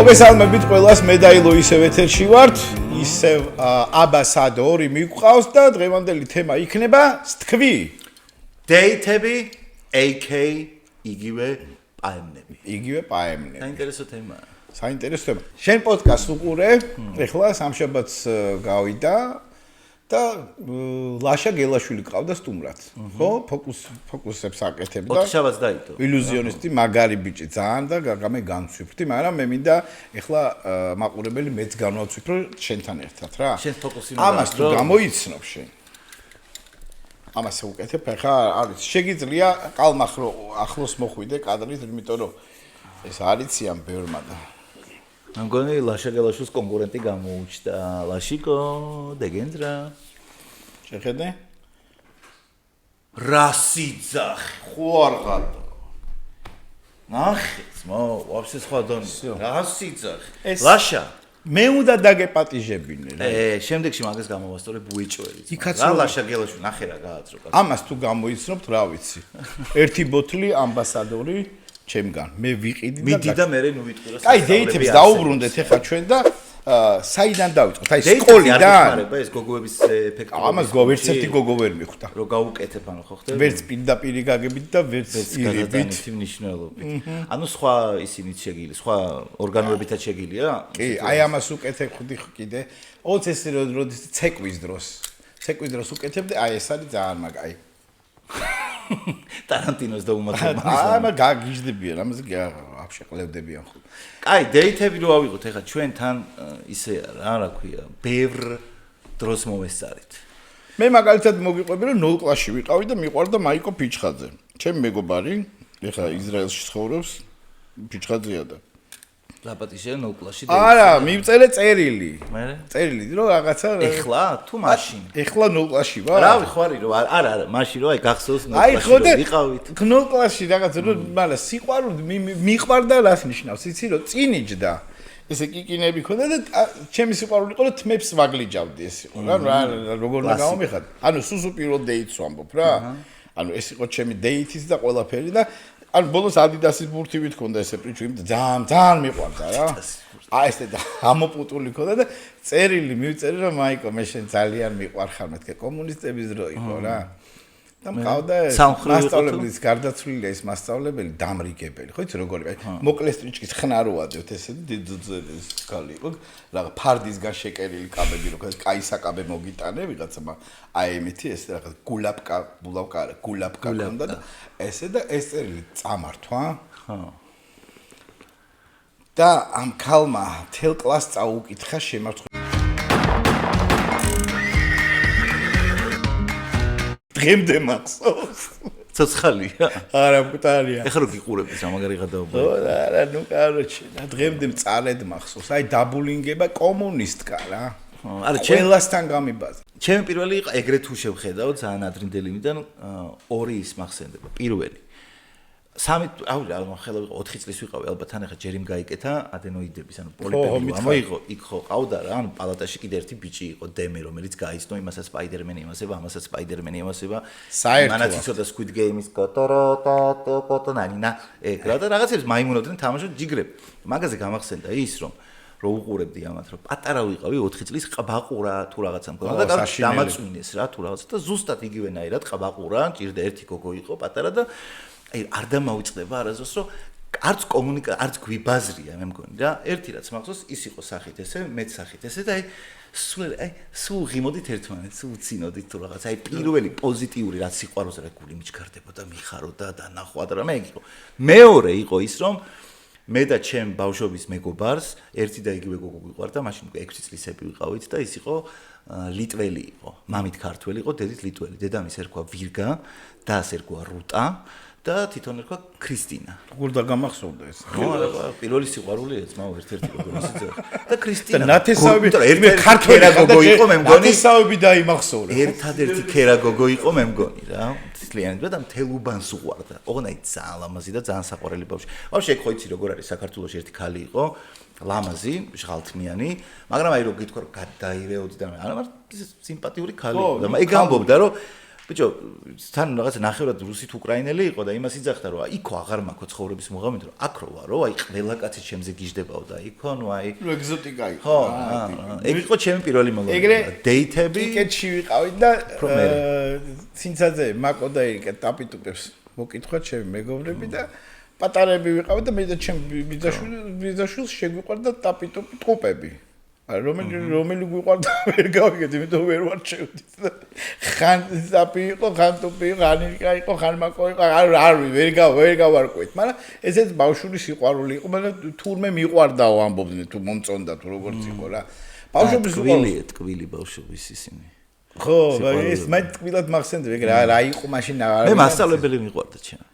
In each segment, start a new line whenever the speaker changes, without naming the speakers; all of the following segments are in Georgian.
მოგესალმებით ყველას, მე და ილო ისევ ეთერში ვართ, ისევ აბასადორი მიგვყავს და დღევანდელი თემა იქნება სთქვი.
დეითები, AK იგივე პაემნები.
იგივე პაემნები.
საინტერესო თემაა.
საინტერესო თემა. შენ პოდკასტს უყურე, ეხლა სამშაბათს გავიდა და ლაშა გელაშვილი ყავდა სტუმრად. ხო? ფოკუსებს აკეთებდა.
ოთხშაბათს დაიდო.
ილუზიონისტი მაგარი ბიჭი ძალიან და გამე განცვიფრდი, მაგრამ მე მინდა ეხლა მაყურებელი მეც განვაცვიფრო შენთან ერთად რა.
შენ ფოკუსი
ამას თუ გამოიცნობ შენ. ამას უკეთებ, ხა არის შეგიძლია ყალმახრო ახლოს მოხვიდე კადრით, იმიტომ რომ ეს არიციან ბევრმა და
მე მგონი ლაშა გელაშვილის კონკურენტი გამოუჩნდა. ლაშიკო, დეგენძრა.
შეხედე?
რასიძახი, ხო არ ღადო. ნახეთ, ვაფშე სხვა დონე. რასიძახი. ლაშა
მე უნდა დაგეპატიჟებინე რა.
შემდეგში მაგას გამოვასწორე ბუიჭველი.
იქაც
რა ლაშა გელაშვილი ნახე რა გააცრო.
ამას თუ გამოიცნობთ, რა ვიცი. ერთი ბოთლი ამბასადორი ჩემგან. მე ვიყიდი და
მიდი და მე ნუ ვიტყურე.
აი, დეითებს დაუბრუნდეთ ახლა ჩვენ და საიდან დავიწყოთ? აი, სკოლიდან.
ეს გოგოების ეფექტი.
ამას ვერც ერთი გოგო ვერ მიხვდა.
რო გაუკეთებ ანუ ხო ხდება?
ვერც პირდაპირი გაგებით და ვერც ირიბით.
მნიშვნელობით. ანუ სხვა ისინიც შეგილი, სხვა ორგანოებითაც შეგილია?
კი, აი ამას უკეთებ ხდი კიდე. 20 ეს როდის ცეკვის დროს. ცეკვის დროს უკეთებდი, აი ეს არის ძალიან მაგარი.
ტარანტინოს და უმათლობა.
მაგრამ გაგიჟდებიან, ამაზე აფშეყლებდებიან ხო.
კაი, დეითები რო ავიღოთ, ეხლა ჩვენთან ისე რა ქვია, ბევრ დროს მომესწარით.
მე მაგალითად მოგიყვები რომ 0 კლასში ვიყავი და მიყვარდა მაიკო ფიჩხაძე. ჩემი მეგობარი, ეხლა ისრაელში ცხოვრობს, ფიჩხაძეა და
ლაპატიშე 0 კლასში.
არა, მივწერე წერილი.
მე?
წერილი რომ რაღაცა
ეხლა თუ მაშინ.
ეხლა 0 კლასში ვარ.
რავი, ხوارი რომ არა, მაშინ რომ აი გახსოვს 0
აი ხო და
ვიყავით.
0 კლასში რაღაცა რომ მაგრამ სიყვარული მიყვარდა რას ნიშნავს? იცი რომ წინიჯდა. ესე კიკინები ქონდა და ჩემი სიყვარული იყო რომ თმებს ვაგლიჯავდი ეს იყო რა როგორ უნდა გამომიხადე. ანუ სუსუ პირველ დეიტს ვამბობ რა. ანუ ეს იყო ჩემი დეიტის და ყველაფერი და ანუ ბოლოს ადიდასის ბურთივით ქონდა ესე პრიჩი ძალიან მიყვარდა რა. აი ესე და ამოპუტული ქონდა და წერილი მივწერე რომ მაიკო მე შენ ძალიან მიყვარხარ მეთქე კომუნისტების დრო იყო რა. და მყავდა მასწავლებლის გარდაცვლილია ეს მასწავლებელი დამრიგებელი ხო იცი როგორი აი მოკლეს ტრიჩკის ხნაროადევთ ესე დიდძელის გალი იყო რა ფარდის გაშეკერილი კაბები რო კაი საკაბე მოგიტანე ვიღაცამა აი ემეთი ეს რაღაც გულაპკა ქონდა და ესე და ეს წერილი წამართვა ხო და ამ ქალმა თელ კლასს წაუკითხა შემარცხვა დღემდე მახსოვს.
ცოცხალია.
არა, მკვდარია.
ეხლა რო გიყურებთ ამაგარი გადაობა.
არა, ნუ კაროჩი, დღემდე მწალედ მახსოვს. აი დაბულინგება კომუნისტკა რა. არა, ყველასთან გამიბაზა.
ჩემი პირველი იყო ეგრეთ თუ შევხედავ ძალიან ადრინდელიდან ორი ის მახსენდება. პირველი სამი ხელა ვიყო 4 წლის ვიყავი ალბათ თან ახლა ჯერ იმ გაიკეთა ადენოიდების ანუ პოლიპები ამოიღო იქ ხო ყავდა რა ანუ პალატაში კიდე ერთი ბიჭი იყო დემე რომელიც გაიცნო იმასაც სპაიდერმენი იმასება ამასაც სპაიდერმენი იმასება მანაც იცოდა Squid Game-ის კოტოროტოტოტონანინა ეგრა და რაღაცებს მაიმუნობდნენ თამაშობდნენ ჯიგრებ მაგაზე გამახსენდა ის რომ რო უყურებდი ამათ რომ პატარა ვიყავი 4 წლის ყბაყურა თუ რაღაცა მქონდა და დამაწვინეს რა თუ რაღაცა და ზუსტად იგივენაირად ყბაყურა ჭირდა ერთი გოგო იყო პატარა და აი არ დამავიწყდება არასდროს რომ არც გვიბაზრია მე მგონი რა ერთი რაც მახსოვს ის იყო სახით ესე მეც სახით ესე და სულ ღიმოდით ერთმანეთს სულ ცინოდით თუ რაღაც აი პირველი პოზიტიური რაც სიყვარულზე რა გული მიჩქარდებოდა მიხარო და დანახვა და რა მე იყო მეორე იყო ის რომ მე და ჩემ ბავშვობის მეგობარს ერთი და იგივე გოგო გვიყვარდა მაშინ 6 წლისები ვიყავით და ის იყო ლიტველი იყო მამით ქართველი იყო დედით ლიტველი დედამის ერქვა ვირგა და ასე ერქვა რუტა და თვითონ ერქვა ქრისტინა.
როგორ დაგამახსოვდა ეს?
ხო, პირველი სიყვარულია ძმაო ერთ-ერთი გოგონა და ქრისტინა.
ნათესავები
მე ქართველი გოგო იყო მე მგონი.
ნათესავები დაიმახსოვრე.
ერთადერთი ქერა გოგო იყო მე მგონი რა. თლიანად და მთელუბანს უყვარდა. ოღონდ ძალიან ლამაზი და ძალიან საყვარელი ბავშვი. ბავშვი ხო იცი როგორ არის საქართველოში ერთი ქალი იყო ლამაზი, ჟღალთმიანი, მაგრამ აი რო გითქვა რომ გადაირეოდი და არა, სიმპათიური ქალი იყო და ეგ ამბობდა რომ ბიჭო, თან რაღაც ნახევრად რუსით უკრაინელი იყო და იმას იძახდა რომ იქო აღარ მაქვს ცხოვრების მუღამით რომ აქ რო ვარო, აი ყველა კაცი ჩემზე გიждდებაო და იქო, ნუ აი
ეგზოტიკა იყო.
ხო, ეგ იყო ჩემი პირველი მოგონება. დეითები
ტიკეტში ვიყავით და ცინცაძე მაკო და იკეთ ტაპიტუპებს მოკითხა ჩემი მეგობრები და პატარები ვიყავით და მე და ჩემი ბიძაშვილს შეგვიყვარდა ტაპიტუპი ტყუპები. რომელი გვიყვარდა ვერ გავიგეთ, იმიტომ ვერ ვარჩევდით და ხან ზაპი იყო, ხან ტუპი იყო, ანიკა იყო, ხან მაკო იყო, ვერ გავარკვევით, მაგრამ ესეც ბავშვური სიყვარული იყო, მაგრამ თურმე მიყვარდაო ამბობდნენ თუ მომწონდა თუ როგორც იყო რა. ბავშვობის
ტკვილი ბავშვობის ისინი.
ხო, ეს მე ტკბილად მახსენდება, ეგ რა იყო მაშინ არა.
მე მასწავლებელი მიყვარდა ჩემ.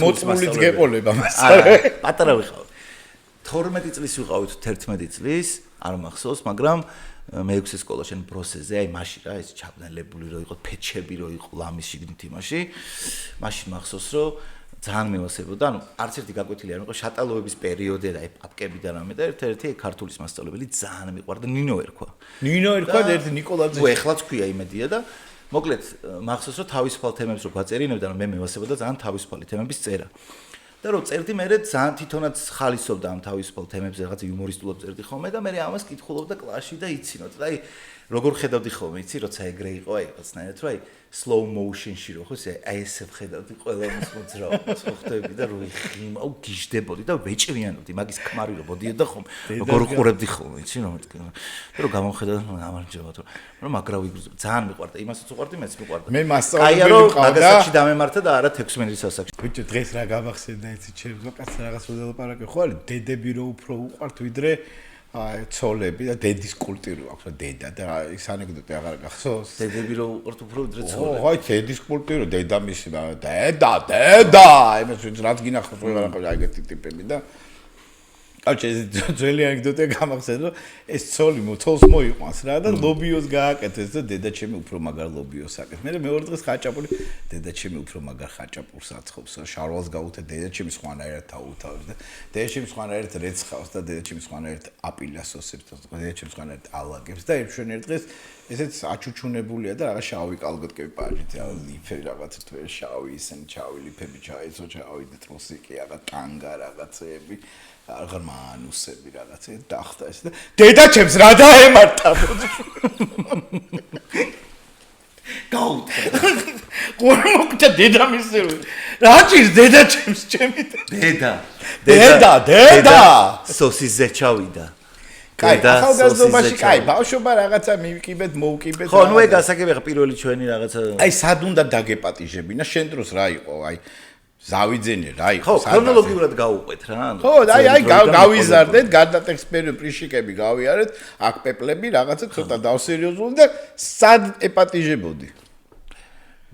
მოწმულიც გეყოლება მასწავლებელი.
პატარა ვიყავ. 12 წლის ვიყავით 11 წლის, არ მახსოვს, მაგრამ მე-6 სკოლაში პროცესზე, აი მაშინ რა ეს ჩაბნელებული რო იყო, ფეჩები რო იყო ლამის შიგნით იმაში. მაშინ მახსოვს, რომ ძალიან მევასებოდა, ანუ არც ერთი გაკვეთილი არ იყო შატალოების პერიოდი და აპკები და რამე და ერთ-ერთი ქართულის მასწავლებელი ძალიან მიყვარდა, ნინო ერქვა.
ნინო ერქვა და ერთი ნიკოლაძე.
უ ეხლაც ქვია იმედია და მოკლედ მახსოვს, რომ თავისუფალ თემებს რო გვაწერინებდა, მე მევასებოდა ძალიან თავისუფალი თემების წერა. და რომ წერდი მე ძალიან თვითონაც ხალისობდა ამ თავისუფალ თემებზე რაღაც იუმორისტულად წერდი ხოლმე და მე ამას კითხულობდა კლასში და იცინოთ და აი როგორ ხედავდი ხოლმე იცი როცა ეგრე იყო აი რაღაცნაირად რომ აი slow motion-ში რო ხო აი ესე ხედავდი ყველა ის მოძრაობას ხო ხვდები და რო იხიმავ გიждდებოდი და ვეჭვიანობდი მაგის ქმარი რო მოდიოდა ხოლმე როგორ ყურებდი ხოლმე იცი რომ გამომხედავდი ამარჯობათ რომ მაგრა ვიგრძო ძალიან მიყვარდა იმასაც უყვარდი მეც მიყვარდა
მე მასწავლებელი მყავდა
მაგასაც დამემართა და არა 16 სასაკში
ბიჭო დღეს რა გამახსენდა იცი ჩემს კაცს რაღაც ველაპარაკე ხო არის დედები რო უფრო უყვართ ვიდრე აი ცოლები და დედის კულტური აქვს რა დედა და ის ანეკდოტი აღარ გახსოვს
დედები რო უყვართ უფრო ვიდრე ცოლები
ხო აი დედის კულტური დედა მისი დედა იმას რაც გინახავს ყველაფერი აი ეგეთი ტიპები და აუჩე ძველი ანეკდოტია გამახსენდა ეს ცოლი ცოლს მოიყვანს რა და ლობიოს გააკეთეს და დედა ჩემი უფრო მაგარ ლობიოს აკეთეს მე მეორე დღეს ხაჭაპური დედა ჩემი უფრო მაგარ ხაჭაპურს აცხობს შარვალს გაუთე დედა ჩემი სხვანაირად თავუთავებს და დედა ჩემი სხვანაირად რეცხავს და დედა ჩემი სხვანაირად აპილასოსებს და დედა ჩემი სხვანაირად ალაგებს და იმშვენერ დღეს ესეც აჩუჩუნებულია და რაღაც შავი კალგოტკები პაჟით ლიფები რაღაც თვე შავი ისინი ჩავი ლიფები ჩაეცო ჩავი და ტროსიკი რაღაც ტანგა რაღაცეები აღარ მანუსები რაღაცე დახტა ეს და დედა ჩემს რა დაემართა გაუთხრა ყურმოქთა დედა მისული რა ჭირს დედა ჩემს ჩემი დედა
სოსისზე ჩავიდა
კაი ახალგაზრდობაში კაი ბავშვობა რაღაცა მივკიბეთ მოვკიბეთ
ხო ნუ ეგ ასაკები ხა პირველი ჩვენი რაღაცა
აი სად უნდა დაგეპატიჟებინა შენ დროს რა იყო აი ზავიძენი რა იყო
ხო ქრონოლოგიურად გავუყვეთ რა
ხო აი გავიზარდეთ გარდატექსტ პერიოდ პრიშიკები გავიარეთ აქ პეპლები რაღაცა ცოტა დავსერიოზული და სად ეპატიჟებოდი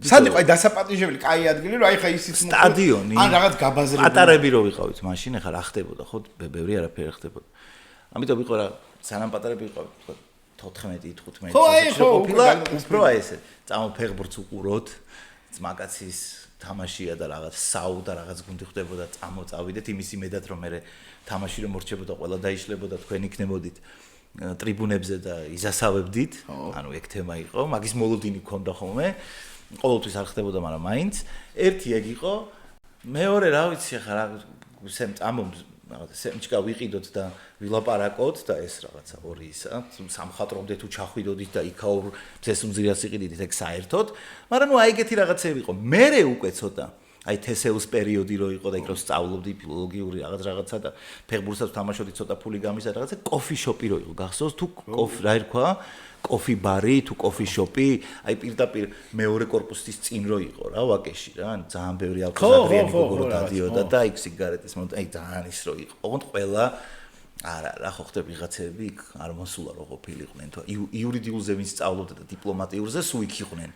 სად იყო აი დასაპატიჟებელი კაი ადგილი რომ აი ხა ისიც
სტადიონი
ან რაღაც გაბაზრებული
პატარები რო ვიყავით მაშინ ახლა რა ხდებოდა ხო ბევრი არაფერი ხდებოდა ამიტომ ვიყო რა სანამ პატარები ვიყავით თქო 14-15 წელს ყოფილა უფრო აი ესე წამოფეხბურთს უყუროთ ძმაკაცის თამაშია და რაღაც საუ და რაღაც გუნდი ხდებოდა წამოწავიდეთ იმის იმედად რომ მე თამაში რომ მორჩებოდა ყველა დაიშლებოდა თქვენ იქნებოდით ტრიბუნებზე და იზასავებდით ანუ ეგ თემა იყო მაგის მოლოდინი გქონდა ხოლმე ყოველთვის არ ხდებოდა მაგრამ მაინც ერთი ეგ იყო მეორე რა ვიცი ახლა რა სემ წამომს რაღაც სემჭკა ვიყიდოთ და ვილაპარაკოთ და ეს რაღაცა ორი ისა სამხატრომდე თუ ჩახვიდოდით და იქაურ წესუმზირას იყიდით ეგ საერთოდ მაგრამ ნუ აი ეგეთი რაღაცები იყო მე უკვე ცოტა აი თესეუს პერიოდი რო იყო და იქ რო სწავლობდი ფილოლოგიური რაღაცა და ფეხბურთსაც თამაშობდი ცოტა ფული გამისა რაღაცა კოფი შოპი რო იყო გახსოვს თუ კოფი რა ერქვა კოფი ბარი თუ კოფი შოპი აი პირდაპირ მეორე კორპუსის წინ რო იყო რა ვაკეში რა ძალიან ბევრი ალკოჰოლიანი გოგო დადიოდა და იქ სიგარეტის აი ძალიან ის რო იყო ოღონდ ყველა არა რა ხო ხდება ვიღაცები იქ არ მოსულა რო ყოფილიყვნენ თუ იურიდიულზე ვინც სწავლობდა და დიპლომატიურზე სულ იქ იყვნენ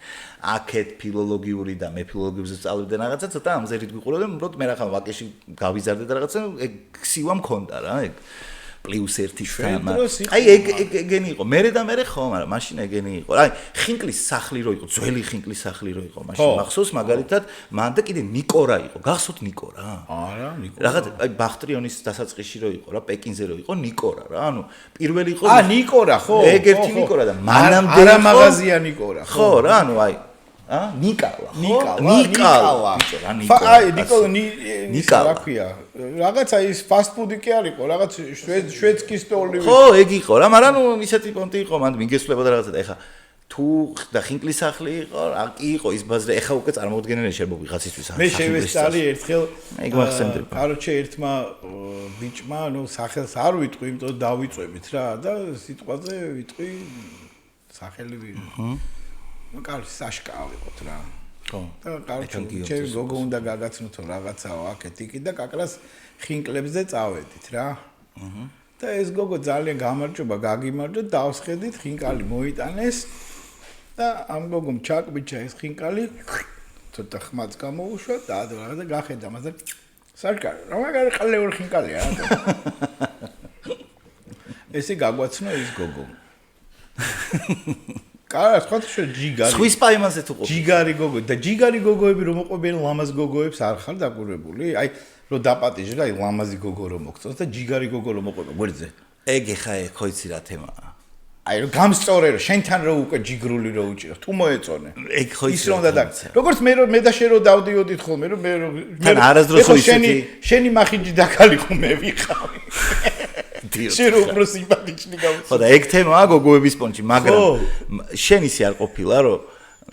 აქეთ ფილოლოგიური და მე ფილოლოგიურზე სწავლობდნენ რაღაცა ცოტა ამზერით გვიყურებდნენ უბრალოდ მე რა ხა ვაკეში გავიზარდე და რაღაცა ეგ ქსივა მქონდა რა ეგ პლუს 1-თან აი ეგენი იყო მე და მე ხო მაგრამ მაშინ ეგენი იყო აი ხინკლის სახლი რო იყო ძველი ხინკლის სახლი რო იყო მაშინ მახსოვს მაგალითად მან და კიდე ნიკორა იყო გახსოვთ ნიკორა
არა ნიკორა
რაღაც აი ბახტრიონის დასაწყისში რო იყო რა პეკინზე რო იყო ნიკორა რა ანუ პირველი იყო
ნიკორა ხო
ეგ ერთი ნიკორა და მანამდე
არა მაღაზია ნიკორა
ხო რა ანუ აი ნიკალა.
ნიკალა. აი, ნიკალა. რა ქვია? რაღაცა ის fast food-ი კი არ იყო, რაღაც შვედსკი სტოლი.
ხო, ეგ იყო რა, მაგრამ ნუ ისეთი პონტი იყო, მანდ მიგესვლებოდა რაღაცა. ეხა თუ და ხინკლის სახლი იყო, კი იყო ის ბაზრე, ეხა უკვე წარმოუდგენელი შეიძლება ვიღაცისთვის.
მე შევესწარი ერთხელ
ეგ მახსენდება.
კაროჩე ერთმა ბიჭმა, ნუ სახელს არ ვიტყვი, იმიტომ რომ დავიწვევით რა და სიტყვაზე ვიტყვი სახელი ვიღე. ნუ კაროჩე საშკა ვიყოთ რა. ხო. და კაროჩე ჩემი გოგო უნდა გაგაცნოთო რაღაცაო აქეთ იქით და კაკრას ხინკლებზე წავედით რა. და ეს გოგო ძალიან გამარჯობა, გაგიმარჯვა, დავსხედით, ხინკალი მოიტანეს და ამ გოგომ ჩაკბიჩა ეს ხინკალი, ცოტა ხმაც გამოუშვა და რაღაცა გახედა მას და სარკარი, რა მაგარი ყალეური ხინკალია რა. ესე გაგვაცნო ეს გოგო. კარა, სხვა ჯიგარი.
სხვის პაიმანზე თუ ყოფილი.
ჯიგარი გოგო და ჯიგარი გოგოები რომ მოყვებიან ლამაზ გოგოებს არ ხარ დაკვირვებული? აი რომ დაპატიჟე რა, აი ლამაზი გოგო რომ მოგწონს და ჯიგარი გოგო რომ მოყვება გვერდზე.
ეგ ეხა ხო იცი რა თემაა.
აი რომ გამსწორე რომ შენთან რო უკვე ჯიგრული რო უჭირო თუ მოეწონე.
ეგ ხო იცი.
ის რომ და როგორც მე და შენ რო დავდიოდით ხოლმე რომ მე
არასდროს ხო ისეთი
შენი მახინჯი დაკალიყო მე ვიყავი. შენ რო უფრო სიმპათიჩნი გავუწევ.
ხო და ეგ თემაა გოგოების პონჩი, მაგრამ შენ ისე არ ყოფილა რომ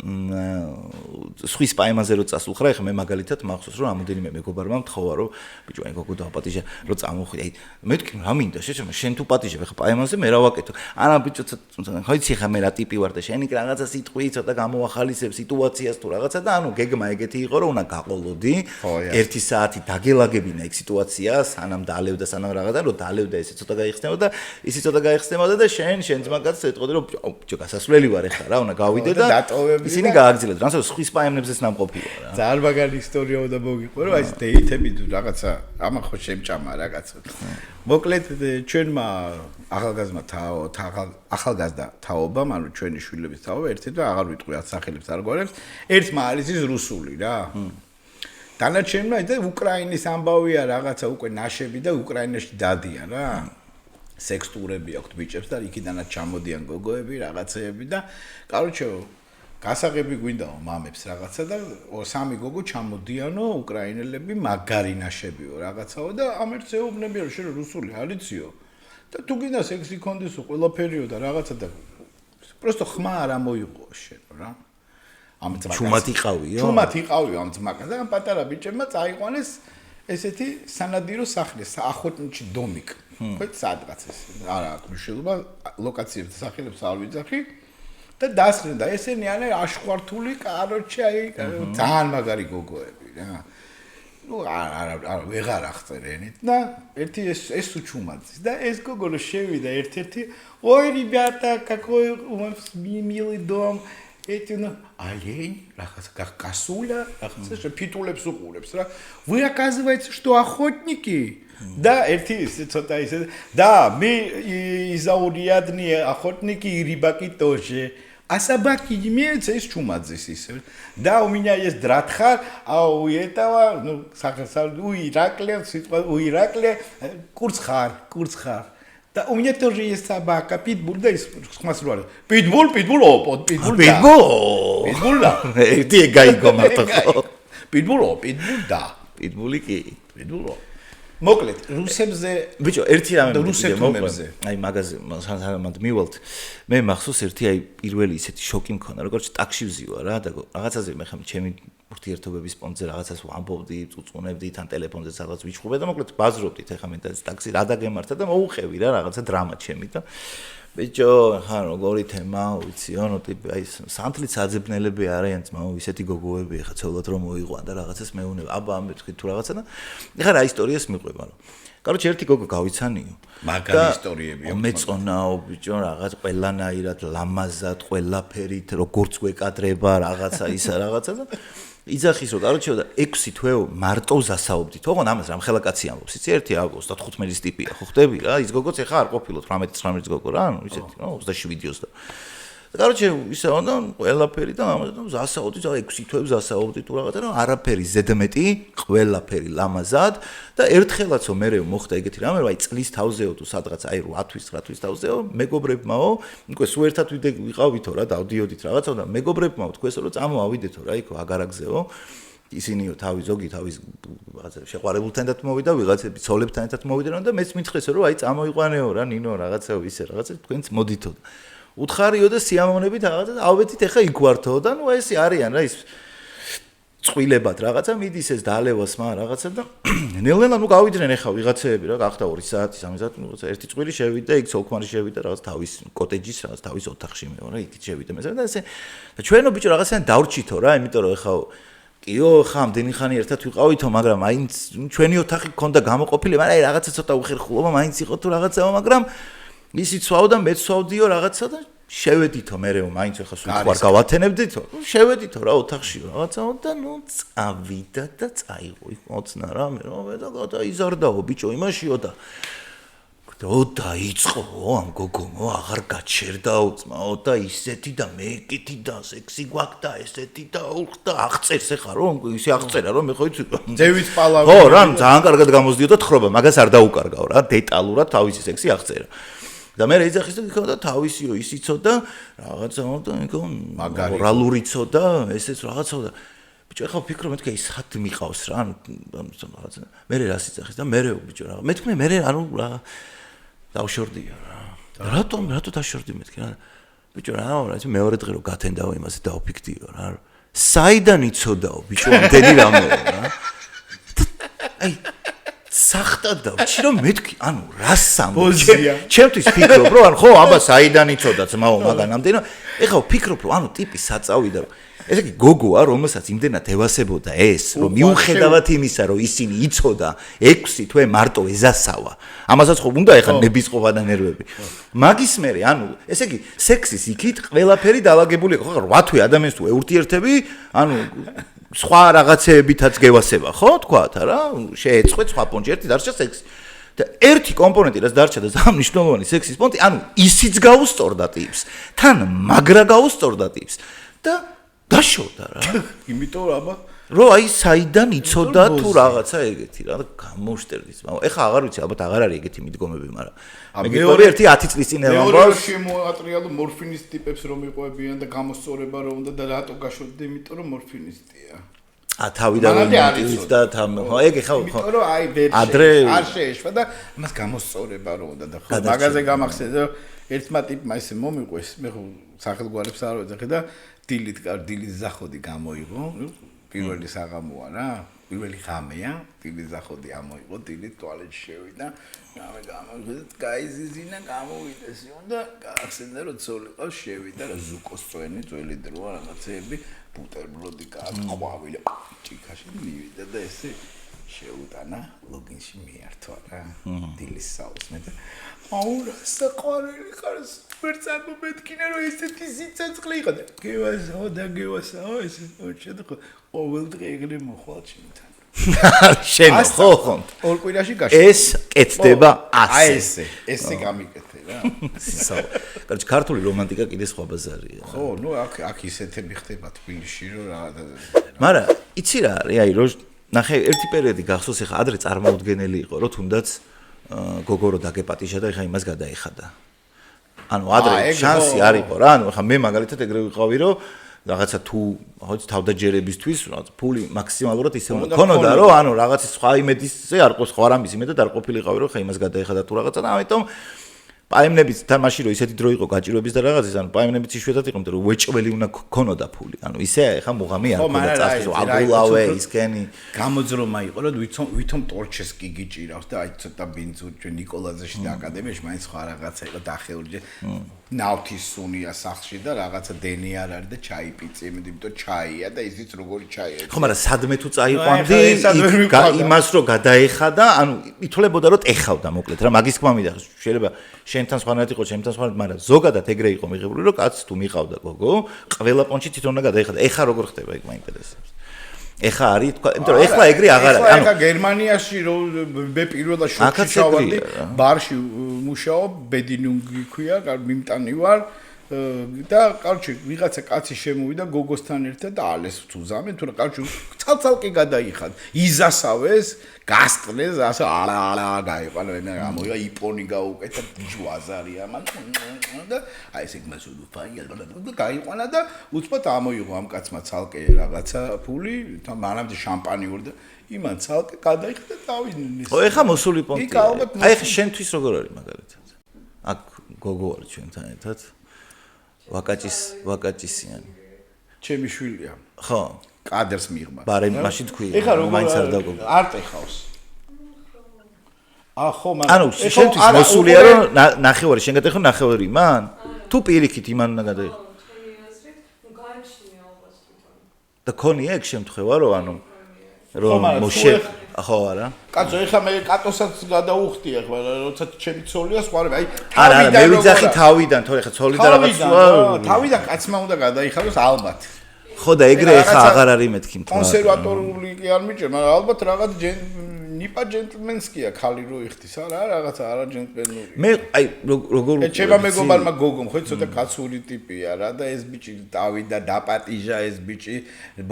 სხვის პაიმანზე რო წასულხრა, ეხლა მე მაგალითად მახსოვს რომ ამოდენიმე მეგობარმა მთხოვა რომ ბიჭო აი გოგო დავაპატიჟე რომ წამოხვიდე. აი მე თქვი რა მინდა შენ თუ პატიჟებ ეხლა პაიმანზე მე რა ვაკეთო. არა ბიჭო ხო იცი ხა მე რა ტიპი ვარ და შენი რაღაცა სიტყვი ცოტა გამოახალისებ სიტუაციას თუ რაღაცა და ანუ გეგმა ეგეთი იყო რომ უნდა გაყოლოდი 1 საათი დაგელაგებინა ეგ სიტუაცია სანამ დალევდა სანამ რაღაცა რომ დალევდა ესე ცოტა გაიხსნებოდა ისიც ცოტა გაიხსნებოდა და შენ ძმაკაც ეტყოდი რომ ბიჭო გასასვლელი ვარ ეხლა რა უნდა გავიდე და ისინი გააგრძელეთ რა სხვის პაიმნებზეც ნამყოფია რა
ძალიან მაგარი ისტორიაა და მოგიყვე რომ აი ეს დეითები რაღაცა ამა ხო შემჭამა რაღაცა მოკლედ ჩვენმა ახალგაზრდა თაობამ ანუ ჩვენი შვილების თაობა ერთერთი აღარ ვიტყვი სახელებს არ გვარებს ერთმა არის ის რუსული რა დანარჩენმა და უკრაინის ამბავია რაღაცა უკვე ნაშები და უკრაინაში დადიან რა სექსტურები აქვთ ბიჭებს და იქიდანაც ჩამოდიან გოგოები რაღაცეები და კაროჩე გასაღები გვინდაო მამებს რაღაცა და სამი გოგო ჩამოდიანო უკრაინელები მაგარი ნაშებიო რაღაცაო და ამერც ეუბნებიან რომ შენ რუსული არიციო და თუ გინდა სექსი კონდისო ყველაფერიო და რაღაცა და просто ხმა არ ამოიღო შენ რა ამ ძმაკას
ჩუმად იყავიო
ჩუმად იყავიო ამ ძმაკას და ამ პატარა ბიჭებმა წაიყვანეს ესეთი სანადირო სახლი ახლოტნიჩი დომიკ ხო სადღაც ეს არა აქვს მნიშვნელობა ლოკაციებს სახელებს არ ვიძახი და დასხდნენ და ესენი არიან აშხვართული კაროჩე აი ძალიან მაგარი გოგოები რა ну არა ვეღარ აღწერენით და ერთი ეს უჩუმაძის და ეს გოგო რო შევიდა ერთ-ერთი ой ребята какой у вас милый дом эти ну олень რაღაცა косуля რაღაცა ფიტულებს უყურებს რა вы оказывается что охотники да ერთი ცოტა ისე да мы изаурядные охотники и рыбаки тоже А собаки имеются из чумадзис. Да, у меня есть дратхар, а у этого, ну, у Ираклия курцхар. Да, у меня тоже есть собака, питбуль, да, смысл. Питбуль, опот, питбуль, да.
Ты гайко матохо.
Питбуль, да.
Питбулики.
Питбуль. მოკლედ რუსებზე
ბიჭო ერთი რამე
რუსეთმებზე
აი მაგაზე სანამ მივალთ მე მახსოვს ერთი აი პირველი ისეთი შოკი მქონდა როგორც ტაქსში ვზივა რა და რაღაცაზე მე ხომ ჩემი ურთიერთობების პონტზე რაღაცას ვამბობდი წუწუნებდი თან ტელეფონზე სადღაც ვიჩხუბე და მოკლედ ბაზრობდით ეხა მე და ტაქსი რა დაგემართა და მოუყევი რა რაღაცა დრამა ჩემი და ბიჭო ხან როგორი თემა ვიცი ანუ ტიპი აი სანთლიც აძებნელები არიან ძმაო ისეთი გოგოები ეხა ცოლად რომ მოიყვან და რაღაცას მეუნება აბა ამ მეთქი თუ რაღაცა და ეხა რა ისტორიას მიყვება რომ კაროჩე ერთი გოგო გავიცანიო
მაგარი ისტორიებია
მეწონაო ბიჭო რაღაც ყველანაირად ლამაზად ყველაფერით როგორც გვეკადრება რაღაცა ისა რაღაცა და იძახის რომ კაროჩე და 6 თვე მარტო ზასაობდით ოღონ ამას რამხელა კაცი ამბობს იცი ერთი 35-ის ტიპია ხო ხდები რა ის გოგოც ეხა არ ყოფილოთ 18-19 გოგო რა ანუ ისეთი 27-ის Короче, ისე უნდა ყველაფერი და ამაზე ზასაუდი, 6 თვეებს ზასაუდი თუ რაღაცა, რომ არაფერი ზედმეტი, ყველაფერი ლამაზად და ერთხელაცო მე მოხდა ეგეთი რამე, რომ აი წლის თავზეო თუ სადღაც აი 8 თვის 9 თვის თავზეო, მეგობრებმაო, უკვე სულ ერთად ვიყავითო რა, დავდიოდით რაღაცა და მეგობრებმაო თქვესო რომ წამოვავიდეთო რა იქო აგარაგზეო. ისინიო ზოგი თავის რაღაცა შეყვარებულთან ერთად მოვიდა, ვიღაცები ცოლებთან ერთად მოვიდნენ და მეც მითხრესო რომ აი წამოიყვანეო რა, ნინო რაღაცა ისე რაღაცა თქვენც მოდითო. უთხარიო და სიამოვნებით რაღაცა ავედით ეხა იქ ვართო და ნუ ესე არიან რა ის წვილებად რაღაცა მიდის ეს დალევას მა რაღაცა და ნელ-ნელა ნუ გავიდნენ ეხა ვიღაცები რა გახდა 2 საათი 3 საათი რაღაცა ერთი წვილი შევიდა იქ სოლქმარი შევიდა რაღაც თავის კოტეჯის რაღაც თავის ოთახში მე რა იქ შევიდა მე და ესე და ჩვენო ბიჭო რაღაცა დავრჩითო რა იმიტომ რომ ეხა კიო ხა ამდენი ხანი ერთად ვიყავითო მაგრამ მაინც ჩვენი ოთახი გქონდა გამოყოფილი მაგრამ აი რაღაცა ცოტა უხერხულობა მაინც იყო თუ რაღაცაა მაგრამ ისიც ვაო და მეც ვავდიო რაღაცა და შევედითო მერეო მაინც ახლა სულ ხარ გავათენებდითო შევედითო რა ოთახში რაღაცა და ნუ წავიდა და წაიღო იქ მოცნა რა მე და იზარდაო ბიჭო იმაშიო და დაიწყო ამ გოგომო აღარ გაჩერდაო ძმაო და ისეთი და მეკითი და სექსი გვაქვს ესეთი და უხდა აღწერს ეხა რომ ისე აღწერა რომ მე ხო იცი
ძევით პალავი
ხო რა ძალიან კარგად გამოსდიოდა თხრობა მაგას არ დაუკარგავ რა დეტალურად თავისი სექსი აღწერა და მე ეძახის და იქა და თავისიო ისიცო და რაღაცა და იქო მორალურიცო და ესეც რაღაცაო და ბიჭო ეხა ვფიქრობ მეთქე ის ხად მიყავს რა რაღაცა მე რას იცახის და მერეო ბიჭო რა მეთქე მე ანუ რა დავშორდია რა რატომ დაშორდი მეთქე რა ბიჭო რა მეორე დღე რო გათენდაო იმასე დავფიქრდიო რა საიდან იცოდაო ბიჭო ამდენი რამე რა აი სახტადავ ჩი რომ მეთქი ანუ რას სამბოზია ჩემთვის ფიქრობ რომ ან ხო აბა საიდან იცოდა ძმაო მაგან ამდენი ეხა ვფიქრობ რომ ანუ ტიპი საწავიდა ესე იგი გოგოა რომელსაც იმდენად ევასებოდა ეს რომ მიუხედავად იმისა რომ ისინი იცოდა 6 თვე მარტო ეზასავა ამასაც ხო უნდა ეხა ნებისყოფა და ნერვები მაგის მერე ანუ ესე იგი სექსის იქით ყველაფერი დაალაგებული იყო ხო 8 თვე ადამიანს თუ ეურთიერთები ანუ სხვა რაღაცეებითაც გევასება ხო თქვათ რა შეეწყვეთ სხვა პონჩი ერთი დარჩა სექსი და ერთი კომპონენტი რაც დარჩა და ძალიან მნიშვნელოვანი სექსის პონტი ანუ ისიც გაუსწორდა ტიპს თან მაგრა გაუსწორდა ტიპს და დაშორდა რა
იმიტომ აბა
რო აი საიდან იცოდა თუ რაღაცა ეგეთი რა გამოშტერდის მაგრამ ეხა აღარ ვიცი ალბათ აღარ არის ეგეთი მიდგომები მაგრამ მეგობრები ერთი 10 წლის წინ ელამბავს
მეორე შემოატრიალო მორფინის ტიპებს რომ იყვებიან და გამოსწორება რომ უნდა და რატო გაშორდა იმიტომ რომ მორფინისტია
თავიდან ის და ხო ეგ ეხა ხო
იმიტომ რომ აი ვერში არ შეეშვა და მას გამოსწორება რომ უნდა და ხო მაგაზე გამახსენდა ერთმა ტიპმა ისე მომიყვეს მე ხო სახელგვარებს არ ვეძახე და დილით ზახოდი გამოიღო პირველი საღამოა რა პირველი ღამეა დილით ზახოდი ამოიღო დილით ტუალეტში შევიდა რამე გამოიღო გაიზიზინა გამოვიდა და გახსენდა რომ ცოლი ყავს შევიდა რა ზუკოს წვენი ძველი დროა რაღაცეები ბუტერბროდი გაყვავილი ჭიქაში მივიდა და ესე შეუტანა ლოგინში მიართვა რა დილის საუს მე და აუ რა საყვარელი ხარ ვერცადო მეთქინა რომ ესეთი სიცოცხლე იყო და გევასაო ესე ოჩედო ყოველ დღე ეგრე მოხვალ ჩემთან
შენ ხო
ორ კვირაში გაშო
ეს კეთდება ასე
ესე გამიკეთე რა
საო კარგი ქართული რომანტიკა კიდე სხვა ბაზარია
ხო ნუ აქ ისეთები ხდება თბილისში რომ რა
მაგრამ იცი რა არის აი რომ ნახე ერთი პერიოდი გახსოვს ეხა ადრე წარმოუდგენელი იყო რომ თუნდაც გოგო რო დაგეპატიშა და ეხა იმას გადაეხადა ანუ ადრე შანსი არისო რა ანუ ეხა მე მაგალითად ეგრე ვიყავი რომ რაღაცა თუ ხოც თავდაჯერებისთვის რაღაც ფული მაქსიმალურად ისე მქონოდა რომ ანუ რაღაც სხვა იმედისზე არ ყოს სხვა რამის იმედად არ ყოფილიყავი რომ ხა იმას გადაეხადა თუ რაღაცა და ამიტომ პაემნებიც თან მაშინ რომ ისეთი დრო იყო გაჭირვების და რაღაცის ანუ პაემნებიც იშვიათად იყო რომ ვეჭველი უნდა ქონოდა ფული ანუ ისე ხა მუღამი არ ქონდა წასვლის აგულავე ისკენი
გამოძრომა იყო რომ ვითომ ტორჩეს კი გიჭირავს და აი ცოტა ბინძური ჩვენ ნიკოლაძეში და აკადემიაში მაინც სხვა რაღაცა იყო დახეული ნავთის სუნია სახლში და რაღაცა დენი არ არის და ჩაი პიცი იმიტომ ჩაია და ისიც როგორი ჩაია
ხო მაგრამ სადმე თუ წაიყვანდი იმას რომ გადაეხადა ანუ ითვლებოდა რომ ეხავდა მოკლედ რა მაგის თქმა მინდა შეიძლება შენთან სხვანაირად იყო ჩემთან სხვანაირად მაგრამ ზოგადად ეგრე იყო მიღებული რომ კაც თუ მიყავდა გოგო ყველა პონჩი თვითონ უნდა გადაეხადა ეხა როგორ ხდება ეგ მაინტერესებს ეხა არის თქვა იმიტომ რომ ეხლა ეგრე აღარ არის
ანუ ეხა გერმანიაში რომ მე პირველად შოქში ჩავარდი ბარში მუშაობ ბედინუნგი ქვია მიმტანი ვარ და კარჩი ვიღაცა კაცი შემოვიდა გოგოსთან ერთად და ალეს უძამენ თუ რა კარჩი ცალ-ცალკე გადაიხად იზასავეს გასწნეს ასე არა გაიყანა მე ამოიღა იპონი გაუკეთა ჯვაზარია მან და აი ესე მასუდუ ფაია და გაიყანა და უცბად ამოიღო ამ კაცმა ცალკე რაღაცა ფული და მანამდე შამპანი ურდა იმან ცალკე გადაიხდა და დავინეს
ო ეხა მოსული პონტია აი ეხა შენთვის როგორ არის მაგალითად აქ გოგო არის ჩვენთან ერთად ვაკაჭისიანი
ჩემი შვილია
ხო
კადერს მიღმა
ბარემ მაშინ თქვი
ეხლა როგორ
მაინც არ დაგოგო
არ ტეხავს ხო მან
ანუ შენთვის მოსულია რომ ნახევარი შენ გადაიხო ნახევარი მან თუ პირიქით იმან უნდა გადაიხო და ქონია ეგ შემთხვევა რომ ანუ რომ მოშე ხო არა
კაცო ეხლა მე კატოსაც გადაუხდი ახლა როცა ჩემი ცოლია სხვა აი
არა მე ვიძახი თავიდან თორე ხა ცოლი და რაღაცა
თავიდან კაცმა უნდა გადაიხაროს ალბათ
ხო და ეგრე ეხა აღარ არის მეთქი მთლად
კონსერვატორული კი არ მიჭირ მაგრამ ალბათ რაღაც ნიპა ჯენტლმენსკია ხალი რო იხდის არა რაღაცა არა ჯენტლმენური
მე აი როგორ
ჩემმა მეგობარმა გოგომ ხო ცოტა კაცური ტიპია რა და ეს ბიჭი დავიდა დაპატიჟა ეს ბიჭი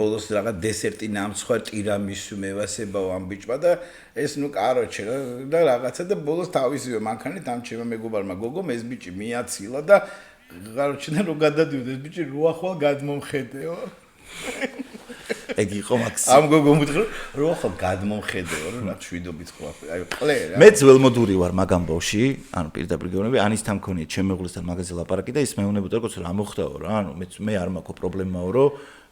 ბოლოს რაღაც დესერტი ნამცხვარ ტირამისუ მევასებაო ამ ბიჭმა და ეს ნუ კაროჩე და რაღაცა და ბოლოს თავისივე მანქანით ამ ჩემმა მეგობარმა გოგომ ეს ბიჭი მიაცილა და კაროჩე და რო გადადიოდა ეს ბიჭი რო ახვალ გადმომხედეო ეგ იყო მაქსიმუმ ამ გოგო მუთხრა რო ხო გადმომხედეო რომ რა შვიდობით ხო აი ყლე რა
მე ძველმოდური ვარ მაგ ამბავში ანუ პირდაპირ გეუბნები ანისთან მქონია ჩემ მეუღლესთან მაგაზე ლაპარაკი და ის მეუბნებოდა რომ რა მოხდაო რა ანუ მე არ მაქვს პრობლემაო რომ